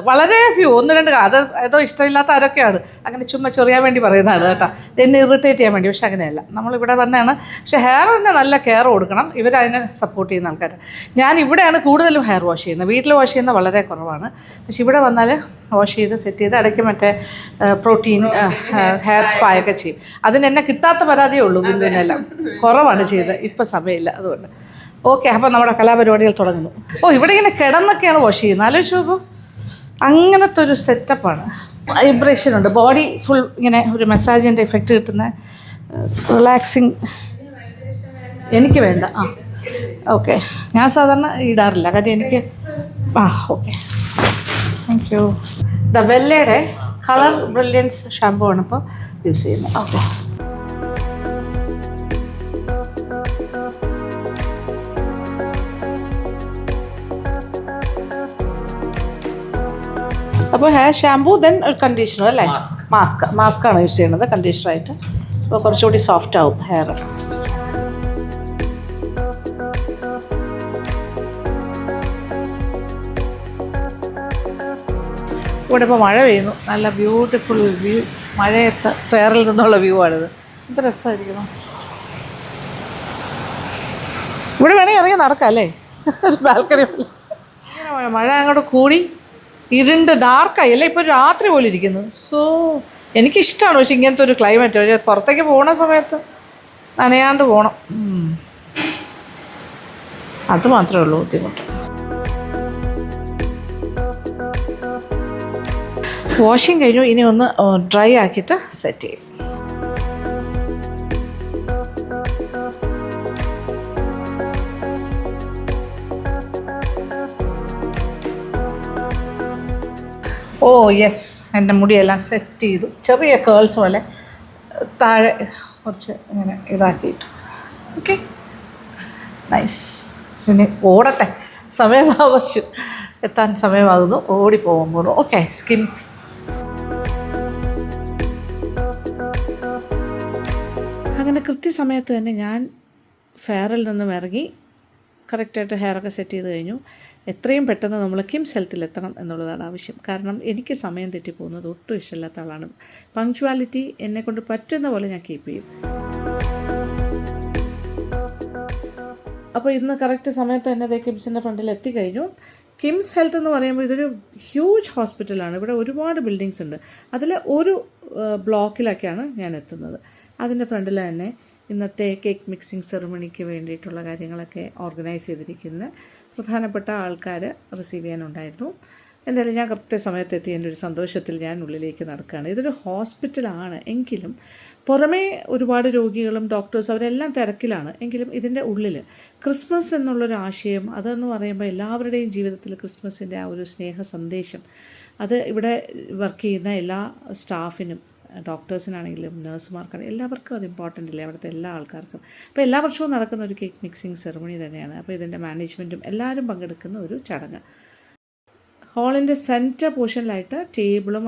വളരെ ഫ്യൂ, 1-2 അത് ഏതോ ഇഷ്ടമില്ലാത്ത ആരൊക്കെയാണ് അങ്ങനെ ചുമ്മാ ചൊറിയാൻ വേണ്ടി പറയുന്നതാണ് കേട്ടോ, എന്നെ ഇറിറ്റേറ്റ് ചെയ്യാൻ വേണ്ടി. പക്ഷെ അങ്ങനെയല്ല, നമ്മളിവിടെ വന്നതാണ്. പക്ഷേ ഹെയറിന് നല്ല കെയർ കൊടുക്കണം. ഇവരതിനെ സപ്പോർട്ട് ചെയ്യുന്ന ആൾക്കാർ. ഞാൻ ഇവിടെയാണ് കൂടുതലും ഹെയർ വാഷ് ചെയ്യുന്നത്. വീട്ടിൽ വാഷ് ചെയ്യുന്നത് വളരെ കുറവാണ്. പക്ഷെ ഇവിടെ വന്നാൽ വാഷ് ചെയ്ത് സെറ്റ് ചെയ്ത് ഇടയ്ക്ക് മറ്റേ പ്രോട്ടീൻ ഹെയർ സ്പാ ഒക്കെ ചെയ്യും. അതിന് എന്നെ കിട്ടാത്ത പരാതിയേ ഉള്ളൂ. ബിന്ദുവിനെല്ലാം കുറവാണ് ചെയ്തത്, ഇപ്പം സമയമില്ല, അതുകൊണ്ട്. ഓക്കെ, അപ്പോൾ നമ്മുടെ കലാപരിപാടികൾ തുടങ്ങുന്നു. ഇവിടെ ഇങ്ങനെ കിടന്നൊക്കെയാണ് വാഷ് ചെയ്യുന്നത്. ആലോചിച്ച് നോക്കൂ, അങ്ങനത്തെ ഒരു സെറ്റപ്പാണ്. വൈബ്രേഷൻ ഉണ്ട്, ബോഡി ഫുൾ ഇങ്ങനെ ഒരു മസാജിൻ്റെ എഫക്റ്റ് കിട്ടുന്ന റിലാക്സിങ്. എനിക്ക് വേണ്ട. ഓക്കെ, ഞാൻ സാധാരണ ഇടാറില്ല, കാര്യം എനിക്ക് ഓക്കെ, താങ്ക് യു. വെല്ലയുടെ കളർ ബ്രില്യൻസ് ഷാമ്പൂ ആണ് ഇപ്പോൾ യൂസ് ചെയ്യുന്നത്. ഓക്കെ, അപ്പോൾ ഹെയർ ഷാമ്പൂ, ദെൻ കണ്ടീഷണർ അല്ലേ? മാസ്കാണ് യൂസ് ചെയ്യുന്നത് കണ്ടീഷണറായിട്ട്. അപ്പോൾ കുറച്ചുകൂടി സോഫ്റ്റ് ആവും ഹെയർ. ഇവിടെ ഇപ്പോൾ മഴ പെയ്യുന്നു, നല്ല ബ്യൂട്ടിഫുൾ വ്യൂ. മഴയത്ത് ഫെയറിൽ നിന്നുള്ള വ്യൂ ആണിത്. എന്ത് രസമായിരിക്കണം. ഇവിടെ വേണമെങ്കിൽ ഇറങ്ങി നടക്കാം അല്ലേ, ഒരു ബാൽക്കണി. ഇങ്ങനെ മഴ അങ്ങോട്ട് കൂടി ഇരുണ്ട് ഡാർക്കായി അല്ലേ, ഇപ്പോൾ രാത്രി പോലെ ഇരിക്കുന്നു. സോ എനിക്കിഷ്ടമാണ്. പക്ഷെ ഇങ്ങനത്തെ ഒരു ക്ലൈമറ്റ്, പുറത്തേക്ക് പോകുന്ന സമയത്ത് നനയാണ്ട് പോകണം, അത് മാത്രമേ ഉള്ളൂ ബുദ്ധിമുട്ട്. വാഷിങ് കഴിഞ്ഞു, ഇനി ഒന്ന് ഡ്രൈ ആക്കിയിട്ട് സെറ്റ് ചെയ്യും. ഓ യെസ്, എൻ്റെ മുടിയെല്ലാം സെറ്റ് ചെയ്തു. ചെറിയ കേൾസ് പോലെ താഴെ കുറച്ച് ഇങ്ങനെ ഇതാക്കിയിട്ടു. Okay, nice. ഇനി ഓടട്ടെ, സമയം താമസിച്ചു, എത്താൻ സമയമാകുന്നു, ഓടിപ്പോകുമ്പോൾ. Okay, skins. അങ്ങനെ കൃത്യസമയത്ത് തന്നെ ഞാൻ ഫെയറിൽ നിന്നും ഇറങ്ങി കറക്റ്റായിട്ട് ഹെയറൊക്കെ സെറ്റ് ചെയ്ത് കഴിഞ്ഞു. എത്രയും പെട്ടെന്ന് നമ്മൾ കിംസ് ഹെൽത്തിൽ എത്തണം എന്നുള്ളതാണ് ആവശ്യം. കാരണം എനിക്ക് സമയം തെറ്റിപ്പോകുന്നത് ഒട്ടും ഇഷ്ടമില്ലാത്ത ആളാണ്. പങ്ക്ച്വാലിറ്റി എന്നെക്കൊണ്ട് പറ്റുന്ന പോലെ ഞാൻ കീപ്പ് ചെയ്യും. അപ്പോൾ ഇന്ന് കറക്റ്റ് സമയത്ത് തന്നെ അതേ കിംസിൻ്റെ ഫ്രണ്ടിൽ എത്തിക്കഴിഞ്ഞു. കിംസ് ഹെൽത്ത് എന്ന് പറയുമ്പോൾ ഇതൊരു ഹ്യൂജ് ഹോസ്പിറ്റലാണ്. ഇവിടെ ഒരുപാട് ബിൽഡിങ്സ് ഉണ്ട്. അതിൽ ഒരു ബ്ലോക്കിലൊക്കെയാണ് ഞാൻ എത്തുന്നത്. അതിൻ്റെ ഫ്രണ്ടിൽ തന്നെ ഇന്നത്തെ കേക്ക് മിക്സിംഗ് സെറിമണിക്ക് വേണ്ടിയിട്ടുള്ള കാര്യങ്ങളൊക്കെ ഓർഗനൈസ് ചെയ്തിരിക്കുന്ന പ്രധാനപ്പെട്ട ആൾക്കാർ റിസീവ് ചെയ്യാനുണ്ടായിരുന്നു. എന്തായാലും ഞാൻ കൃത്യസമയത്ത് എത്തിയതിൻ്റെ ഒരു സന്തോഷത്തിൽ ഞാൻ ഉള്ളിലേക്ക് നടക്കുകയാണ്. ഇതൊരു ഹോസ്പിറ്റലാണ് എങ്കിലും പുറമേ ഒരുപാട് രോഗികളും ഡോക്ടേഴ്സും അവരെല്ലാം തിരക്കിലാണ്. എങ്കിലും ഇതിൻ്റെ ഉള്ളിൽ ക്രിസ്മസ് എന്നുള്ളൊരു ആശയം, അതെന്ന് പറയുമ്പോൾ എല്ലാവരുടെയും ജീവിതത്തിൽ ക്രിസ്മസിൻ്റെ ആ ഒരു സ്നേഹ സന്ദേശം അത് ഇവിടെ വർക്ക് ചെയ്യുന്ന എല്ലാ സ്റ്റാഫിനും, ഡോക്ടേഴ്സിനാണെങ്കിലും നഴ്സുമാർക്കാണെങ്കിലും എല്ലാവർക്കും അത് ഇമ്പോർട്ടൻ്റ് ഇല്ലേ, അവിടുത്തെ എല്ലാ ആൾക്കാർക്കും. അപ്പോൾ എല്ലാ വർഷവും നടക്കുന്ന ഒരു കേക്ക് മിക്സിംഗ് സെറിമണി തന്നെയാണ്. അപ്പോൾ ഇതിൻ്റെ മാനേജ്മെൻറ്റും എല്ലാവരും പങ്കെടുക്കുന്ന ഒരു ചടങ്ങ്. ഹാളിൻ്റെ സെൻറ്റർ പോർഷനിലായിട്ട് ടേബിളും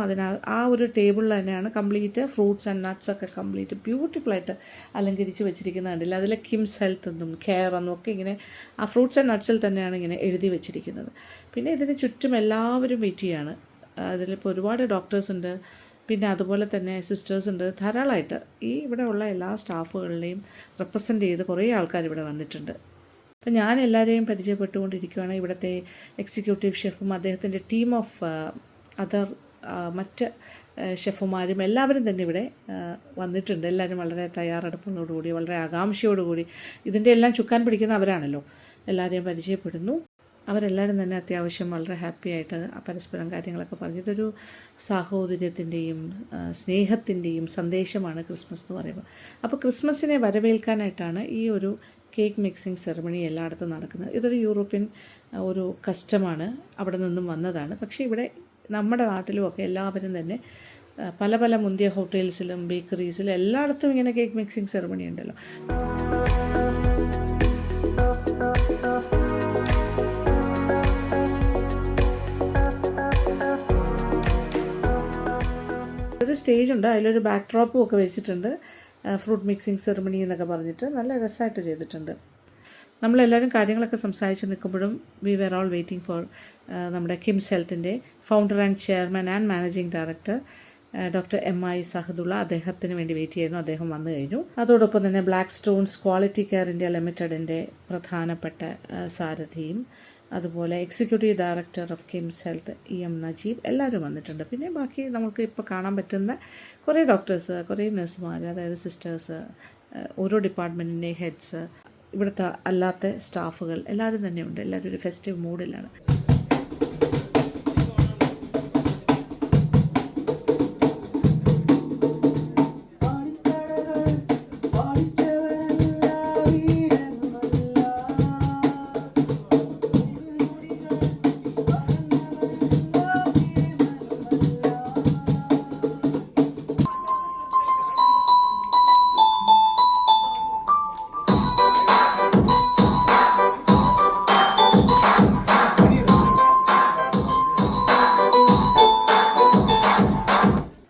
ആ ഒരു ടേബിളിൽ തന്നെയാണ് കംപ്ലീറ്റ് ഫ്രൂട്ട്സ് ആൻഡ് നട്ട്സ് ഒക്കെ കംപ്ലീറ്റ് ബ്യൂട്ടിഫുള്ളായിട്ട് അലങ്കരിച്ച് വെച്ചിരിക്കുന്ന കണ്ടില്ല. അതിൽ കിംസ് ഹെൽത്ത് എന്നും കെയർ എന്നും ഒക്കെ ഇങ്ങനെ ആ ഫ്രൂട്ട്സ് ആൻഡ് നട്ട്സിൽ തന്നെയാണ് ഇങ്ങനെ എഴുതി വെച്ചിരിക്കുന്നത്. പിന്നെ ഇതിന് ചുറ്റും എല്ലാവരും വെയിറ്റ് ചെയ്യാണ്. അതിലിപ്പോൾ ഒരുപാട് ഡോക്ടേഴ്സ് ഉണ്ട്, പിന്നെ അതുപോലെ തന്നെ സിസ്റ്റേഴ്സ് ഉണ്ട്. ധാരാളമായിട്ട് ഇവിടെ ഉള്ള എല്ലാ സ്റ്റാഫുകളുടെയും റെപ്രസെൻ്റ് ചെയ്ത് കുറേ ആൾക്കാർ ഇവിടെ വന്നിട്ടുണ്ട്. അപ്പം ഞാൻ എല്ലാവരെയും പരിചയപ്പെട്ടുകൊണ്ടിരിക്കുകയാണ്. ഇവിടുത്തെ എക്സിക്യൂട്ടീവ് ഷെഫും അദ്ദേഹത്തിൻ്റെ ടീം ഓഫ് അതർ മറ്റ് ഷെഫുമാരും എല്ലാവരും തന്നെ ഇവിടെ വന്നിട്ടുണ്ട്. എല്ലാവരും വളരെ തയ്യാറെടുപ്പോടുകൂടി, വളരെ ആകാംക്ഷയോടുകൂടി, ഇതിൻ്റെ എല്ലാം ചുക്കാൻ പിടിക്കുന്ന അവരാണല്ലോ, എല്ലാവരെയും പരിചയപ്പെടുന്നു. അവരെല്ലാവരും തന്നെ അത്യാവശ്യം വളരെ ഹാപ്പി ആയിട്ട് പരസ്പരം കാര്യങ്ങളൊക്കെ പറഞ്ഞു. ഇതൊരു സാഹോദര്യത്തിൻ്റെയും സ്നേഹത്തിൻ്റെയും സന്ദേശമാണ് ക്രിസ്മസ് എന്ന് പറയുമ്പോൾ. അപ്പോൾ ക്രിസ്മസിനെ വരവേൽക്കാനായിട്ടാണ് ഈ ഒരു കേക്ക് മിക്സിംഗ് സെറിമണി എല്ലായിടത്തും നടക്കുന്നത്. ഇതൊരു യൂറോപ്യൻ ഒരു കസ്റ്റമാണ്, അവിടെ നിന്നും വന്നതാണ്. പക്ഷേ ഇവിടെ നമ്മുടെ നാട്ടിലുമൊക്കെ എല്ലാവരും തന്നെ പല പല മുന്തിയ ഹോട്ടൽസിലും ബേക്കറീസിലും എല്ലായിടത്തും ഇങ്ങനെ കേക്ക് മിക്സിംഗ് സെറിമണി ഉണ്ടല്ലോ. ഒരു സ്റ്റേജ് ഉണ്ട്, അതിലൊരു ബാക്ക് ഡ്രോപ്പും ഒക്കെ വെച്ചിട്ടുണ്ട്. ഫ്രൂട്ട് മിക്സിംഗ് സെറിമണി എന്നൊക്കെ പറഞ്ഞിട്ട് നല്ല രസമായിട്ട് ചെയ്തിട്ടുണ്ട്. നമ്മളെല്ലാവരും കാര്യങ്ങളൊക്കെ സംസാരിച്ച് നിൽക്കുമ്പോഴും we were all waiting for നമ്മുടെ കിംസ് ഹെൽത്തിൻ്റെ founder and chairman and managing director doctor MI Sahadulla, അദ്ദേഹത്തിന് വേണ്ടി വെയിറ്റ് ചെയ്യുന്നു. അദ്ദേഹം വന്നു കഴിഞ്ഞു. അതോടൊപ്പം തന്നെ black stones quality care India ലിമിറ്റഡിൻ്റെ പ്രധാനപ്പെട്ട സാരഥിയും അതുപോലെ executive director of KIMS health EM Najeeb എല്ലാവരും വന്നിട്ടുണ്ട്. പിന്നെ ബാക്കി നമുക്ക് ഇപ്പോൾ കാണാൻ പറ്റുന്ന കുറേ ഡോക്ടേഴ്സ്, കുറേ നഴ്സുമാർ, അതായത് സിസ്റ്റേഴ്സ്, ഓരോ ഡിപ്പാർട്ട്മെൻറ്റിൻ്റെ ഹെഡ്സ്, ഇവിടുത്തെ അല്ലാത്ത സ്റ്റാഫുകൾ എല്ലാവരും തന്നെ ഉണ്ട്. എല്ലാവരും ഒരു ഫെസ്റ്റീവ് മൂഡിലാണ്.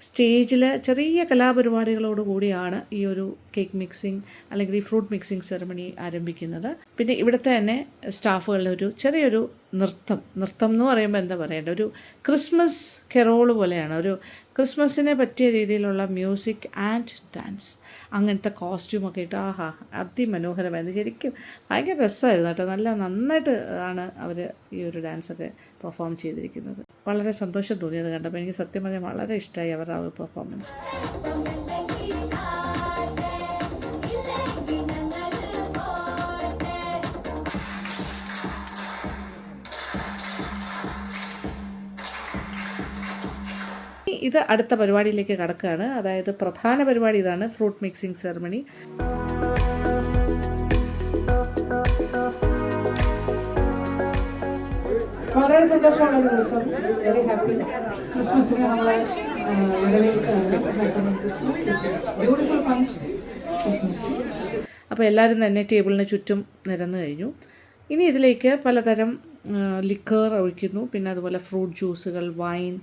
സ്റ്റേജിൽ ചെറിയ കലാപരിപാടികളോടുകൂടിയാണ് ഈ ഒരു കേക്ക് മിക്സിംഗ് അല്ലെങ്കിൽ ഈ ഫ്രൂട്ട് മിക്സിംഗ് സെറിമണി ആരംഭിക്കുന്നത്. പിന്നെ ഇവിടുത്തെ തന്നെ സ്റ്റാഫുകളുടെ ഒരു ചെറിയൊരു നൃത്തം എന്ന് പറയുമ്പോൾ എന്താ പറയേണ്ടത്, ഒരു ക്രിസ്മസ് കെറോള് പോലെയാണ്. ഒരു ക്രിസ്മസിനെ പറ്റിയ രീതിയിലുള്ള മ്യൂസിക് ആൻഡ് ഡാൻസ്, അങ്ങനത്തെ കോസ്റ്റ്യൂമൊക്കെ ഇട്ട് അതിമനോഹരമായിരുന്നു. ശരിക്കും ഭയങ്കര രസമായിരുന്നു കേട്ടോ. നന്നായിട്ട് ആണ് അവർ ഈ ഒരു ഡാൻസൊക്കെ പെർഫോം ചെയ്തിരിക്കുന്നത്. വളരെ സന്തോഷം തോന്നിയത് കണ്ടപ്പോൾ. എനിക്ക് സത്യം പറഞ്ഞാൽ വളരെ ഇഷ്ടമായി അവരുടെ ആ ഒരു പെർഫോമൻസ്. ഇത് അടുത്ത പരിപാടിയിലേക്ക് കടക്കുകയാണ്. അതായത് പ്രധാന പരിപാടി ഇതാണ്, ഫ്രൂട്ട് മിക്സിംഗ് സെറിമണി. വളരെ സന്തോഷമുള്ള ഒരു ദിവസം, വെരി ഹാപ്പി. ക്രിസ്മസിനെ നമ്മളെ വരവേൽക്കുകയാണ്. Christmas beautiful function. അപ്പോൾ എല്ലാവരും തന്നെ ടേബിളിന് ചുറ്റും നിരന്നു കഴിഞ്ഞു. ഇനി ഇതിലേക്ക് പലതരം ലിക്കർ ഒഴിക്കുന്നു. പിന്നെ അതുപോലെ ഫ്രൂട്ട് ജ്യൂസുകൾ, വൈൻ,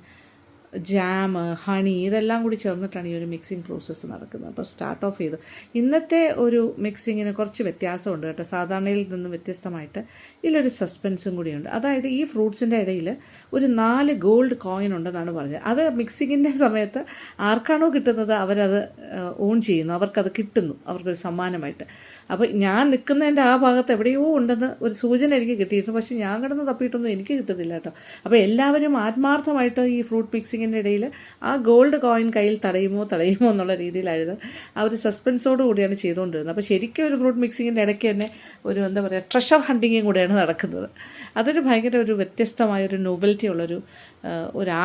ജാം, ഹണി ഇതെല്ലാം കൂടി ചേർന്നിട്ടാണ് ഈ ഒരു മിക്സിംഗ് പ്രോസസ്സ് നടക്കുന്നത്. അപ്പോൾ സ്റ്റാർട്ട് ഓഫ് ചെയ്തു. ഇന്നത്തെ ഒരു മിക്സിങ്ങിന് കുറച്ച് വ്യത്യാസമുണ്ട് കേട്ടോ. സാധാരണയിൽ നിന്ന് വ്യത്യസ്തമായിട്ട് ഇതിലൊരു സസ്പെൻസും കൂടിയുണ്ട്. അതായത് ഈ ഫ്രൂട്ട്സിൻ്റെ ഇടയിൽ ഒരു 4 ഗോൾഡ് കോയിൻ ഉണ്ടെന്നാണ് പറഞ്ഞത്. അത് മിക്സിങ്ങിൻ്റെ സമയത്ത് ആർക്കാണോ കിട്ടുന്നത് അവരത് ഓൺ ചെയ്യുന്നു, അവർക്കത് കിട്ടുന്നു, അവർക്കൊരു സമ്മാനമായിട്ട്. അപ്പോൾ ഞാൻ നിൽക്കുന്നതിൻ്റെ ആ ഭാഗത്ത് എവിടെയോ ഉണ്ടെന്ന് ഒരു സൂചന എനിക്ക് കിട്ടിയിരുന്നു. പക്ഷേ ഞാൻ കിടന്ന് തപ്പിയിട്ടൊന്നും എനിക്ക് കിട്ടുന്നില്ല കേട്ടോ. അപ്പോൾ എല്ലാവരും ആത്മാർത്ഥമായിട്ട് ഈ ഫ്രൂട്ട് മിക്സിങ്ങിൻ്റെ ഇടയിൽ ആ ഗോൾഡ് കോയിൻ കയ്യിൽ തടയുമോ എന്നുള്ള രീതിയിലായിരുന്നു. ആ ഒരു സസ്പെൻസോട് കൂടിയാണ് ചെയ്തുകൊണ്ടിരുന്നത്. അപ്പോൾ ശരിക്കും ഒരു ഫ്രൂട്ട് മിക്സിങ്ങിൻ്റെ ഇടയ്ക്ക് തന്നെ ഒരു എന്താ പറയുക ട്രഷർ ഹണ്ടിങ്ങും കൂടെയാണ് നടക്കുന്നത്. അതൊരു ഭയങ്കര ഒരു വ്യത്യസ്തമായൊരു നോവൽറ്റി ഉള്ളൊരു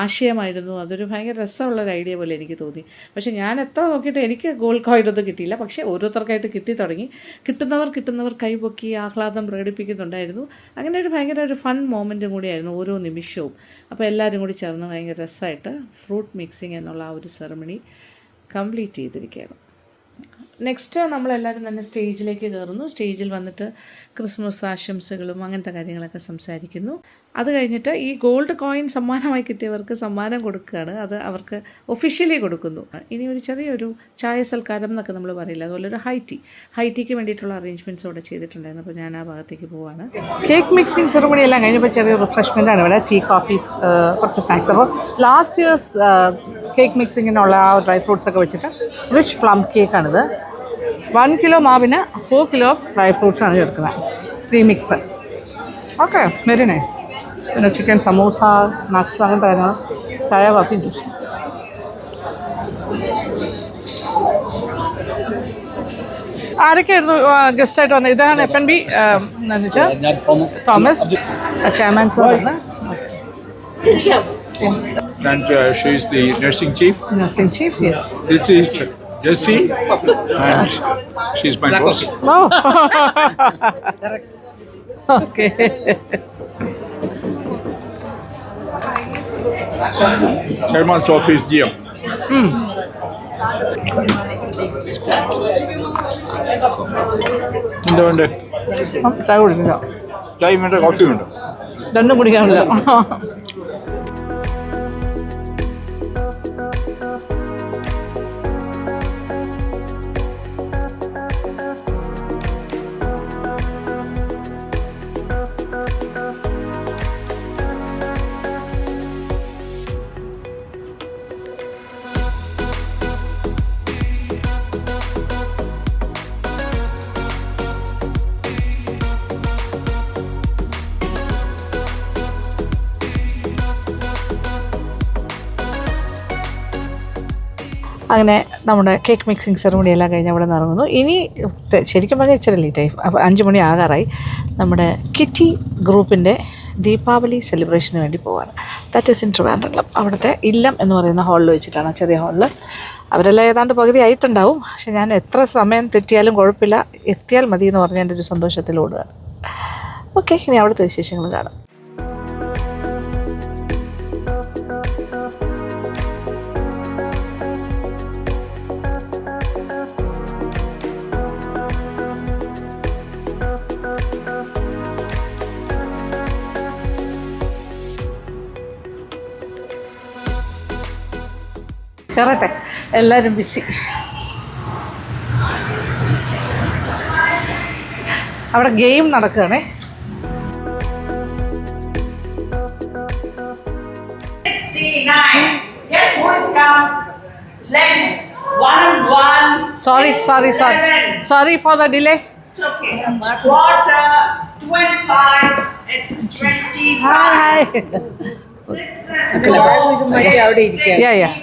ആശയമായിരുന്നു. അതൊരു ഭയങ്കര രസമുള്ളൊരു ഐഡിയ പോലെ എനിക്ക് തോന്നി. പക്ഷേ ഞാൻ എത്ര നോക്കിയിട്ട് എനിക്ക് ഗോൾഡ് കോയിൻ ഒന്നും കിട്ടിയില്ല. പക്ഷേ ഓരോരുത്തർക്കായിട്ട് കിട്ടി തുടങ്ങി. കിട്ടുന്നവർ കൈപൊക്കി ആഹ്ലാദം പ്രകടിപ്പിക്കുന്നുണ്ടായിരുന്നു. അങ്ങനെ ഒരു ഭയങ്കര ഒരു ഫൺ മൊമെൻറ്റും കൂടിയായിരുന്നു ഓരോ നിമിഷവും. അപ്പോൾ എല്ലാവരും കൂടി ചേർന്ന് ഭയങ്കര രസമായിട്ട് ഫ്രൂട്ട് മിക്സിങ് എന്നുള്ള ആ ഒരു സെറമണി കംപ്ലീറ്റ് ചെയ്തിരിക്കുകയാണ്. നെക്സ്റ്റ് നമ്മളെല്ലാവരും തന്നെ സ്റ്റേജിലേക്ക് കയറുന്നു. സ്റ്റേജിൽ വന്നിട്ട് ക്രിസ്മസ് ആശംസകളും അങ്ങനത്തെ കാര്യങ്ങളൊക്കെ സംസാരിക്കുന്നു. അത് കഴിഞ്ഞിട്ട് ഈ ഗോൾഡ് കോയിൻ സമ്മാനമായി കിട്ടിയവർക്ക് സമ്മാനം കൊടുക്കുകയാണ്. അത് അവർക്ക് ഒഫീഷ്യലി കൊടുക്കുന്നു. ഇനി ഒരു ചെറിയൊരു ചായ സൽക്കാരം എന്നൊക്കെ നമ്മൾ പറയില്ല, അതുപോലെ ഒരു ഹൈറ്റിക്ക് വേണ്ടിയിട്ടുള്ള അറേഞ്ച്മെൻറ്റ്സ് അവിടെ ചെയ്തിട്ടുണ്ടായിരുന്നു. അപ്പോൾ ഞാൻ ആ ഭാഗത്തേക്ക് പോവാണ്. കേക്ക് മിക്സിംഗ് സെറമണി എല്ലാം കഴിഞ്ഞപ്പോൾ ചെറിയ റിഫ്രഷ്മെൻ്റാണ് ഇവിടെ. ടീ, കോഫീസ്, കുറച്ച് സ്നാക്സ്. അപ്പോൾ ലാസ്റ്റ് ഇയേഴ്സ് കേക്ക് മിക്സിങ്ങിനുള്ള ആ ഡ്രൈ ഫ്രൂട്ട്സ് ഒക്കെ വെച്ചിട്ട് റിച്ച് പ്ലം കേക്കാണിത്. 1 കിലോ മാവിന് 4 കിലോ ഡ്രൈ ഫ്രൂട്ട്സാണ് ചേർക്കുന്നത്. പ്രീമിക്സ്. Okay, very nice. പിന്നെ ചിക്കൻ സമോസ, നട്ട്സ് അങ്ങനത്തെ കാര്യങ്ങൾ, ചായ, കോഫി, ജ്യൂസ്. ആരൊക്കെയായിരുന്നു ഗസ്റ്റായിട്ട് വന്നത്? ഇതാണ് F&B എന്ന് വെച്ചാൽ തോമസ് ചെയർമാൻ സാറാണ്. And she is the nursing chief. Nursing chief, yes. This is Jessie, and she's my boss. Oh. Okay. Chairman's office, GM. എന്തുകൊണ്ട് ചായ കുടിക്കില്ല, ചായ വേണ്ട, കോഫി വേണ്ട, രണ്ടും കുടിക്കാനില്ല. അങ്ങനെ നമ്മുടെ കേക്ക് മിക്സിംഗ് സെറമണി എല്ലാം കഴിഞ്ഞ് അവിടെ നിന്ന് ഇറങ്ങുന്നു. ഇനി ശരിക്കും പറഞ്ഞാൽ ഇച്ചിരി ലേറ്റായി, 5 മണി ആകാറായി. നമ്മുടെ കിറ്റി ഗ്രൂപ്പിൻ്റെ ദീപാവലി സെലിബ്രേഷന് വേണ്ടി പോവാണ്. That is in Trivandrum. അവിടുത്തെ ഇല്ലം എന്ന് പറയുന്ന ഹാളിൽ വെച്ചിട്ടാണ്, ചെറിയ ഹാളിൽ. അവരെല്ലാം ഏതാണ്ട് പകുതി ആയിട്ടുണ്ടാവും. പക്ഷെ ഞാൻ എത്ര സമയം തെറ്റിയാലും കുഴപ്പമില്ല, എത്തിയാൽ മതി എന്ന് പറഞ്ഞ് എൻ്റെ ഒരു സന്തോഷത്തിലോടുകയാണ്. ഓക്കെ, ഇനി അവിടുത്തെ വിശേഷങ്ങൾ കാണാം. കയറട്ടെ, എല്ലാവരും ബിസി. അവിടെ ഗെയിം നടക്കുകയാണേ. Sorry for the delay. Water 25. It's 25. Yeah.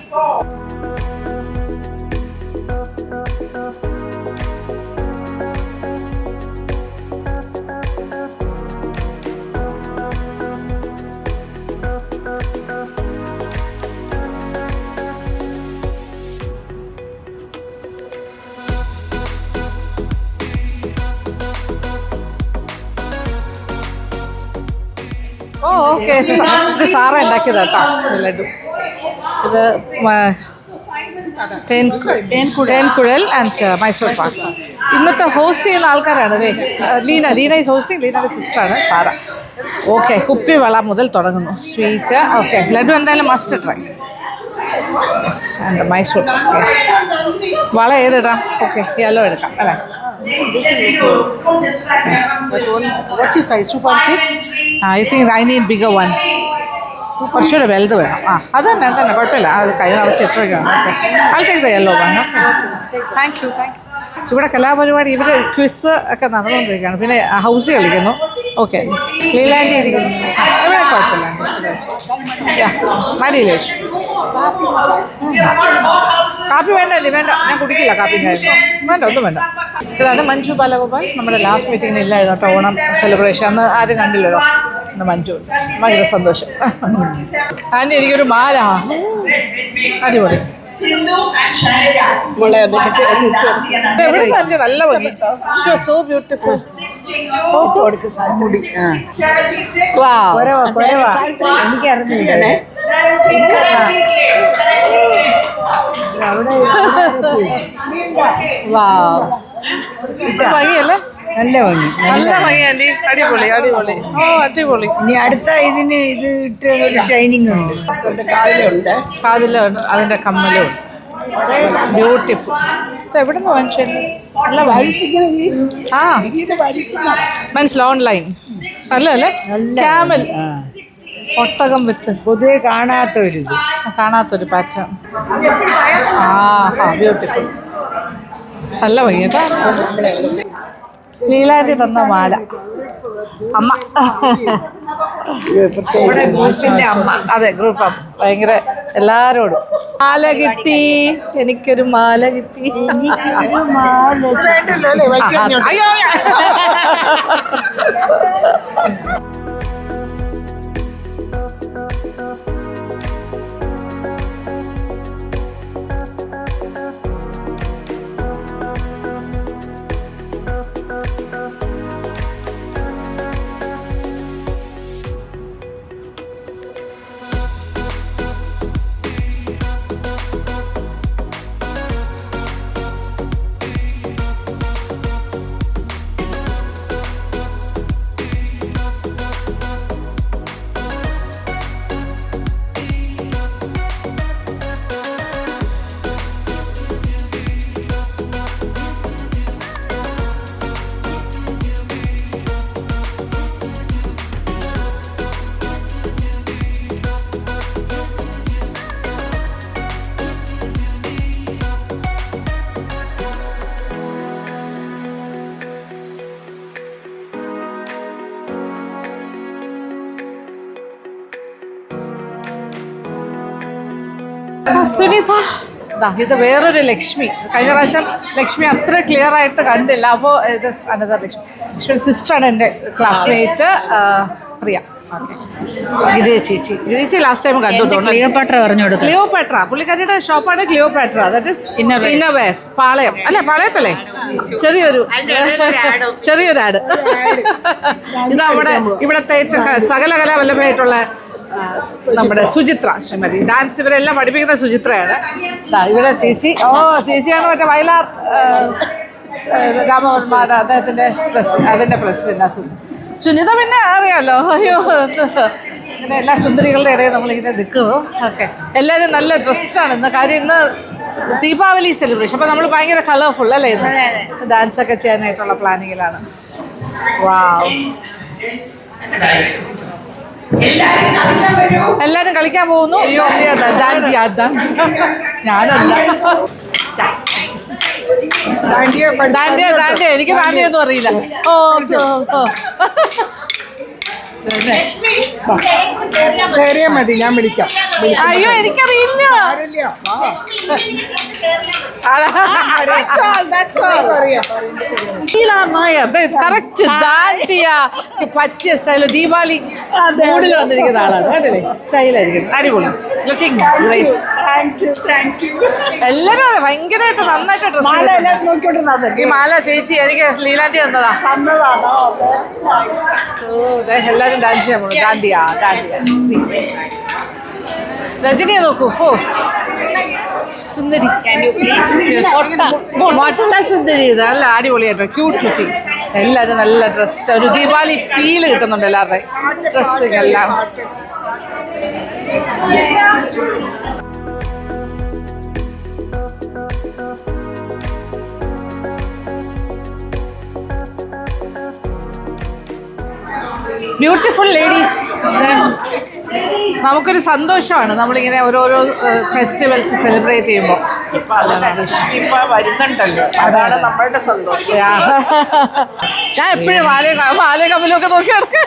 Okay, ഇത് സാറ ഉണ്ടാക്കിയത് കേട്ടോ ലഡു. ഇത് തേൻകുഴൽ ആൻഡ് മൈസൂർ പാക്ക്. ഇന്നത്തെ ഹോസ്റ്റ് ചെയ്യുന്ന ആൾക്കാരാണ്. Leena is hosting. ലീനയുടെ സിസ്റ്ററാണ് സാറ. ഓക്കെ, കുപ്പി വള മുതൽ തുടങ്ങുന്നു. സ്വീറ്റ്. ഓക്കെ, ലഡു എന്തായാലും മസ്റ്റ് ട്രൈ. ആൻഡ് മൈസൂർ. വള ഏതിടാം? ഓക്കെ, യെല്ലോ എടുക്കാം അല്ലേ? What's your size? 2.6? I think I need bigger one. കുറച്ചുകൂടെ വലുത് വേണം. അതന്നെ കുഴപ്പമില്ല. അത് കൈ നിറച്ച് ഇട്ടിരിക്കണം. Okay, I take the yellow one. Thank you. ഇവിടെ കലാപരിപാടി, ഇവർ ക്വിസ് ഒക്കെ നടന്നുകൊണ്ടിരിക്കുകയാണ്. പിന്നെ ഹൗസ് കളിക്കുന്നു. ഓക്കെ, ലീലാൻഡി ഇരിക്കുന്നു. ഇവിടെ കുഴപ്പമില്ല. മടിയില്ല. കാപ്പി വേണ്ട, ഞാൻ കുടിക്കില്ല കാപ്പി. വേണ്ട, ഒന്നും വേണ്ട. ഇതാണ് മഞ്ജു ബാലഗോപാൽ. നമ്മുടെ ലാസ്റ്റ് മീറ്റിങ്ങിന് ഇല്ലായിരുന്നു കേട്ടോ, ഓണം സെലിബ്രേഷൻ. അന്ന് ആരും കണ്ടില്ലല്ലോ. ഇന്ന് മഞ്ജു. ഭയങ്കര സന്തോഷം. ആൻറ്റി എനിക്കൊരു മാല. അടിപൊളി. എവിടെ തന്നെ നല്ല ഭംഗി. So beautiful. ഭംഗിയല്ലേ? നല്ല ഭംഗി, നല്ല ഭംഗി ആൻറ്റി. അടിപൊളി. ഓ അടിപൊളി. ഇനി അടുത്ത ഇതിന് ഇത് ഇട്ട് ഒരു ഷൈനിങ് ഉണ്ട്. കാതിലുണ്ട്, അതിൻ്റെ കമ്മലും ഉണ്ട്. ബ്യൂട്ടിഫുൾ. ഇത് എവിടെ നിന്ന് വാങ്ങിച്ചു? നല്ല മനസ്സിലാവും. ഓൺലൈൻ നല്ലല്ലേ? ക്യാമൽ ഒട്ടകം വിത്ത് പൊതുവെ കാണാത്തൊരു പാറ്റേൺ. ബ്യൂട്ടിഫുൾ. നല്ല ഭംഗി കേട്ടോ. ലീലാതി തന്ന മാല. അമ്മ. അതെ, ഗ്രൂപ്പ് അമ്മ. ഭയങ്കര എല്ലാരോടും മാല കിട്ടി. എനിക്കൊരു മാല കിട്ടി. അയ്യോ. സുനിത. ഇത് വേറൊരു ലക്ഷ്മി. കഴിഞ്ഞ പ്രാവശ്യം ലക്ഷ്മി അത്ര ക്ലിയർ ആയിട്ട് കണ്ടില്ല. അപ്പോൾ ഇത് അനദർ ലക്ഷ്മി സിസ്റ്ററാണ് എൻ്റെ ക്ലാസ്മേറ്റ് പ്രിയ. ഗിരി ചേച്ചി ലാസ്റ്റ് ടൈം കണ്ടു. ക്ലിയോപാട്ര പറഞ്ഞു കൊടുക്കും. ക്ലിയോപാട്ര പുള്ളിക്കാരിയുടെ ഷോപ്പാണ് Cleopatra. That is innerwears. Palayam അല്ലേ? പാളയത്തല്ലേ? ചെറിയൊരു ആഡ്. ഇത് നമ്മുടെ ഇവിടത്തെ സകല കലാവല്ലഭയായിട്ടുള്ള നമ്മുടെ സുചിത്ര ശ്രീമതി. ഡാൻസ് ഇവരെല്ലാം പഠിപ്പിക്കുന്ന സുചിത്രയാണ്. ഇവിടെ ചേച്ചിയാണ് മറ്റേ വയലാർ രാമവർമ്മ അദ്ദേഹത്തിൻ്റെ അതിൻ്റെ പ്രസിഡന്റ്. സുനിത പിന്നെ അറിയാമല്ലോ. അയ്യോ, ഇങ്ങനെ എല്ലാ സുന്ദരികളുടെ ഇടയിൽ നമ്മളിങ്ങനെ നിൽക്കുന്നു. ഓക്കെ, എല്ലാവരും നല്ല ഡ്രസ്ഡാണ് ഇന്ന്. കാര്യം ഇന്ന് ദീപാവലി സെലിബ്രേഷൻ. അപ്പോൾ നമ്മൾ ഭയങ്കര കളർഫുൾ അല്ലേ ഇന്ന്? ഡാൻസൊക്കെ ചെയ്യാനായിട്ടുള്ള പ്ലാനിങ്ങിലാണ്. വാവ്. എല്ലാരും കളിക്കാൻ പോകുന്നു. ഞാനല്ല. ദാണ്ടിയ എനിക്ക് ദാണ്ടിയൊന്നും അറിയില്ല. മതി, ഞാൻ വിളിക്കാം. അയ്യോ, എനിക്കറിയില്ല. കറക്റ്റ് ദാണ്ടിയ പറ്റിയ സ്റ്റൈല്. ദീപാവലി മൂഡിൽ വന്നിരിക്കുന്ന ആളാണ്. കേട്ടില്ലേ? സ്റ്റൈലായിരിക്കും. അടിപൊളി. Looking great. എല്ലാരും അതെ, ഭയങ്കരമായിട്ട് നന്നായിട്ട് ഡ്രസ്. ഈ മാല ചേച്ചി എനിക്ക് ലീലാജി തന്നതാ. എല്ലാരും ഡാൻസ് ചെയ്യാൻ പോകുന്നു. ദാണ്ടിയ. രജനിയെ നോക്കൂ. സുന്ദരി, മൊട്ട സുന്ദരി. നല്ല അടിപൊളിയായിട്ട് ക്യൂട്ട് ലുക്കിംഗ്. എല്ലാവരും നല്ല ഡ്രസ്. ഒരു ദീപാവലി ഫീല് കിട്ടുന്നുണ്ട് എല്ലാവരുടെയും ഡ്രസ്സിങ് എല്ലാം. Beautiful ladies. നമുക്കൊരു സന്തോഷമാണ് നമ്മളിങ്ങനെ ഓരോരോ ഫെസ്റ്റിവൽസ് സെലിബ്രേറ്റ് ചെയ്യുമ്പോൾ. ഇപ്പൊ വരുന്നുണ്ടല്ലോ, അതാണ് നമ്മളുടെ സന്തോഷം. ഞാൻ എപ്പോഴും മാലയ കമ്മലൊക്കെ നോക്കി നടക്കുക.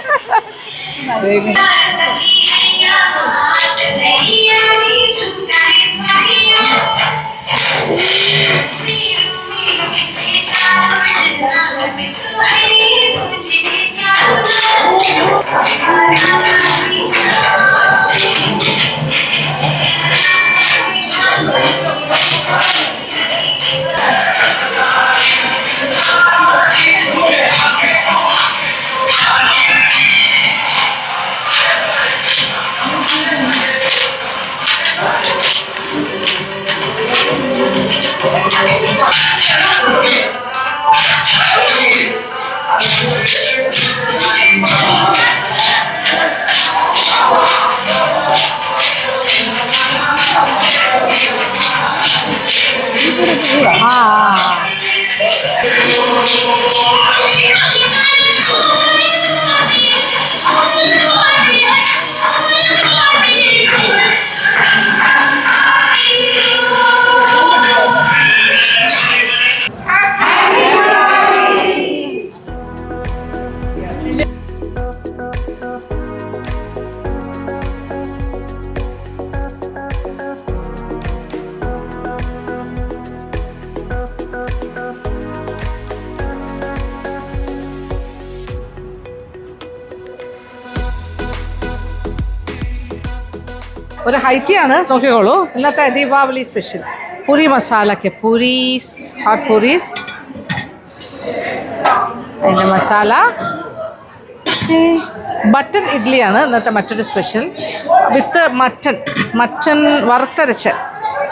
ഒരു ഹൈറ്റിയാണ്, നോക്കിക്കോളൂ. ഇന്നത്തെ ദീപാവലി സ്പെഷ്യൽ പൂരി മസാലയ്ക്ക് പൂരീസ്, ഹോട്ട് പൂരീസ്, അതിൻ്റെ മസാല. ബട്ടൺ ഇഡ്ഡലിയാണ് ഇന്നത്തെ മറ്റൊരു സ്പെഷ്യൽ, വിത്ത് മട്ടൺ വറുത്തരച്ച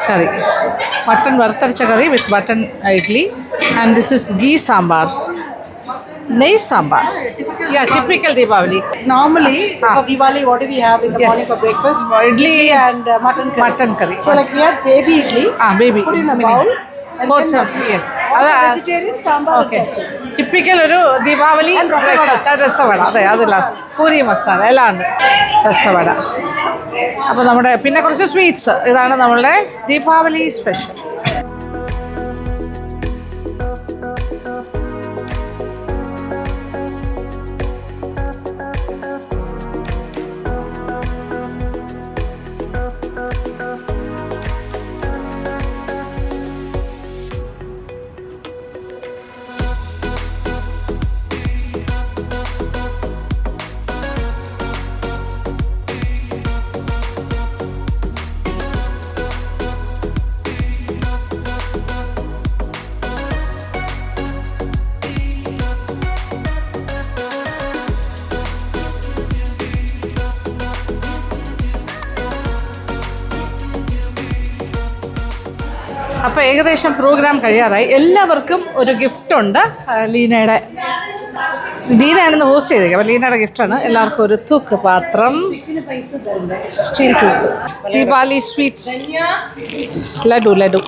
കറി, മട്ടൺ വറുത്തരച്ച കറി with button idli. And this is ghee sambar, നെയ് sambar. Yeah, typical Deepavali. Normally, for Diwali, what do we have in the Yes. morning for breakfast? Idli And mutton curry. Mutton curry. So like we have baby idli, baby. put in a Mini. bowl. And For then some, mutton. yes. All vegetarian, sambar and Okay. chutney. Typical ഒരു ദീപാവലി രസവട. അതെ, അത് last. Puri masala എല്ലാം ഉണ്ട്. രസവട. അപ്പോൾ നമ്മുടെ പിന്നെ കുറച്ച് sweets. ഇതാണ് നമ്മളുടെ ദീപാവലി സ്പെഷ്യൽ. അപ്പോൾ ഏകദേശം പ്രോഗ്രാം കഴിയാറായി. എല്ലാവർക്കും ഒരു ഗിഫ്റ്റുണ്ട്. ലീനയാണെന്ന് ഹോസ്റ്റ് ചെയ്തേക്കാം. അപ്പോൾ ലീനയുടെ ഗിഫ്റ്റാണ്. എല്ലാവർക്കും ഒരു തൂക്ക് പാത്രം, സ്റ്റീൽ തൂക്ക്, ദീപാവലി സ്വീറ്റ്സ്, ലഡു.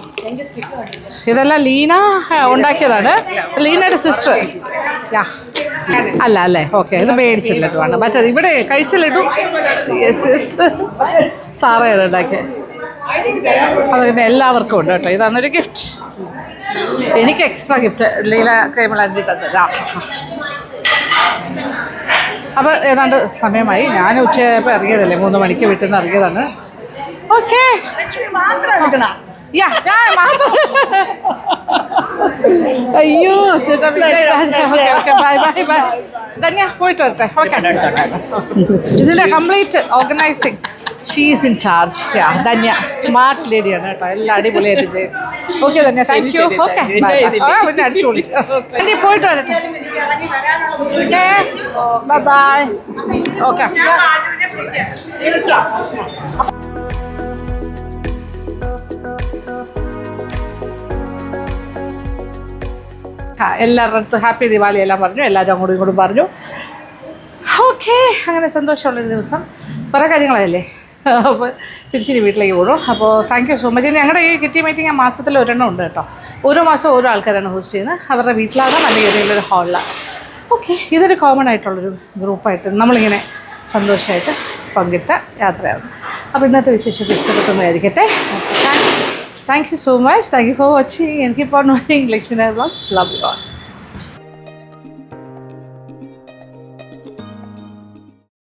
ഇതെല്ലാം ലീന ഉണ്ടാക്കിയതാണ്. ലീനയുടെ സിസ്റ്റർ. അല്ലേ? ഓക്കെ, ഇത് മേടിച്ച ലഡുവാണ്. മറ്റേത് ഇവിടെ കഴിച്ച ലഡു സാറയാണ് ഉണ്ടാക്കിയത്. അതിന് എല്ലാവർക്കും ഉണ്ട് കേട്ടോ. ഇതാണൊരു ഗിഫ്റ്റ്. എനിക്ക് എക്സ്ട്രാ ഗിഫ്റ്റ് ലീല കൈമളാന്തി തന്നതാ. അപ്പോൾ ഏതാണ്ട് സമയമായി. ഞാൻ ഉച്ചയായപ്പോൾ ഇറങ്ങിയതല്ലേ, 3 മണിക്ക് വീട്ടിൽ നിന്ന് ഇറങ്ങിയതാണ്. ഓക്കെ, അയ്യോ ചേട്ടാ, ബൈ. ധന്യ പോയിട്ട് വരട്ടെ. ഓക്കെ, ഇതിൻ്റെ complete organising she's in charge. Dhanya smart ലേഡിയാണ് കേട്ടോ. എല്ലാം അടിപൊളിയായിട്ട് ചെയ്യും. Okay Dhanya, thank you. Okay, പിന്നെ അടിച്ചോളി. പോയിട്ട് വരട്ടെ. ബൈ. ഓക്കെ. എല്ലാവരുടെ അടുത്ത് ഹാപ്പി ദിവാലി എല്ലാം പറഞ്ഞു. എല്ലാവരും അങ്ങോട്ടും ഇങ്ങോട്ടും പറഞ്ഞു. ഓക്കെ, അങ്ങനെ സന്തോഷമുള്ളൊരു ദിവസം. കുറേ കാര്യങ്ങളായല്ലേ. അപ്പോൾ തിരിച്ചിരി വീട്ടിലേക്ക് പോകും. അപ്പോൾ താങ്ക് യു സോ മച്ച്. ഞങ്ങളുടെ ഈ കിറ്റി മീറ്റിംഗ് ആ മാസത്തിൽ ഒരെണ്ണം ഉണ്ട് കേട്ടോ. ഓരോ മാസം ഓരോ ആൾക്കാരാണ് ഹോസ്റ്റ് ചെയ്യുന്നത്. അവരുടെ വീട്ടിലാകാം അല്ലെങ്കിൽ ഏതെങ്കിലും ഒരു ഹാളിലാണ്. ഓക്കെ, ഇതൊരു കോമൺ ആയിട്ടുള്ളൊരു ഗ്രൂപ്പായിട്ട് നമ്മളിങ്ങനെ സന്തോഷമായിട്ട് പങ്കിട്ട യാത്രയാണ്. അപ്പോൾ ഇന്നത്തെ വിശേഷമൊക്കെ ഇഷ്ടപ്പെട്ടെന്നായിരിക്കട്ടെ. Thank you so much. Thank you for watching. എനിക്ക് ഇപ്പോൾ watching Lakshmi Nair vlogs. Love you all.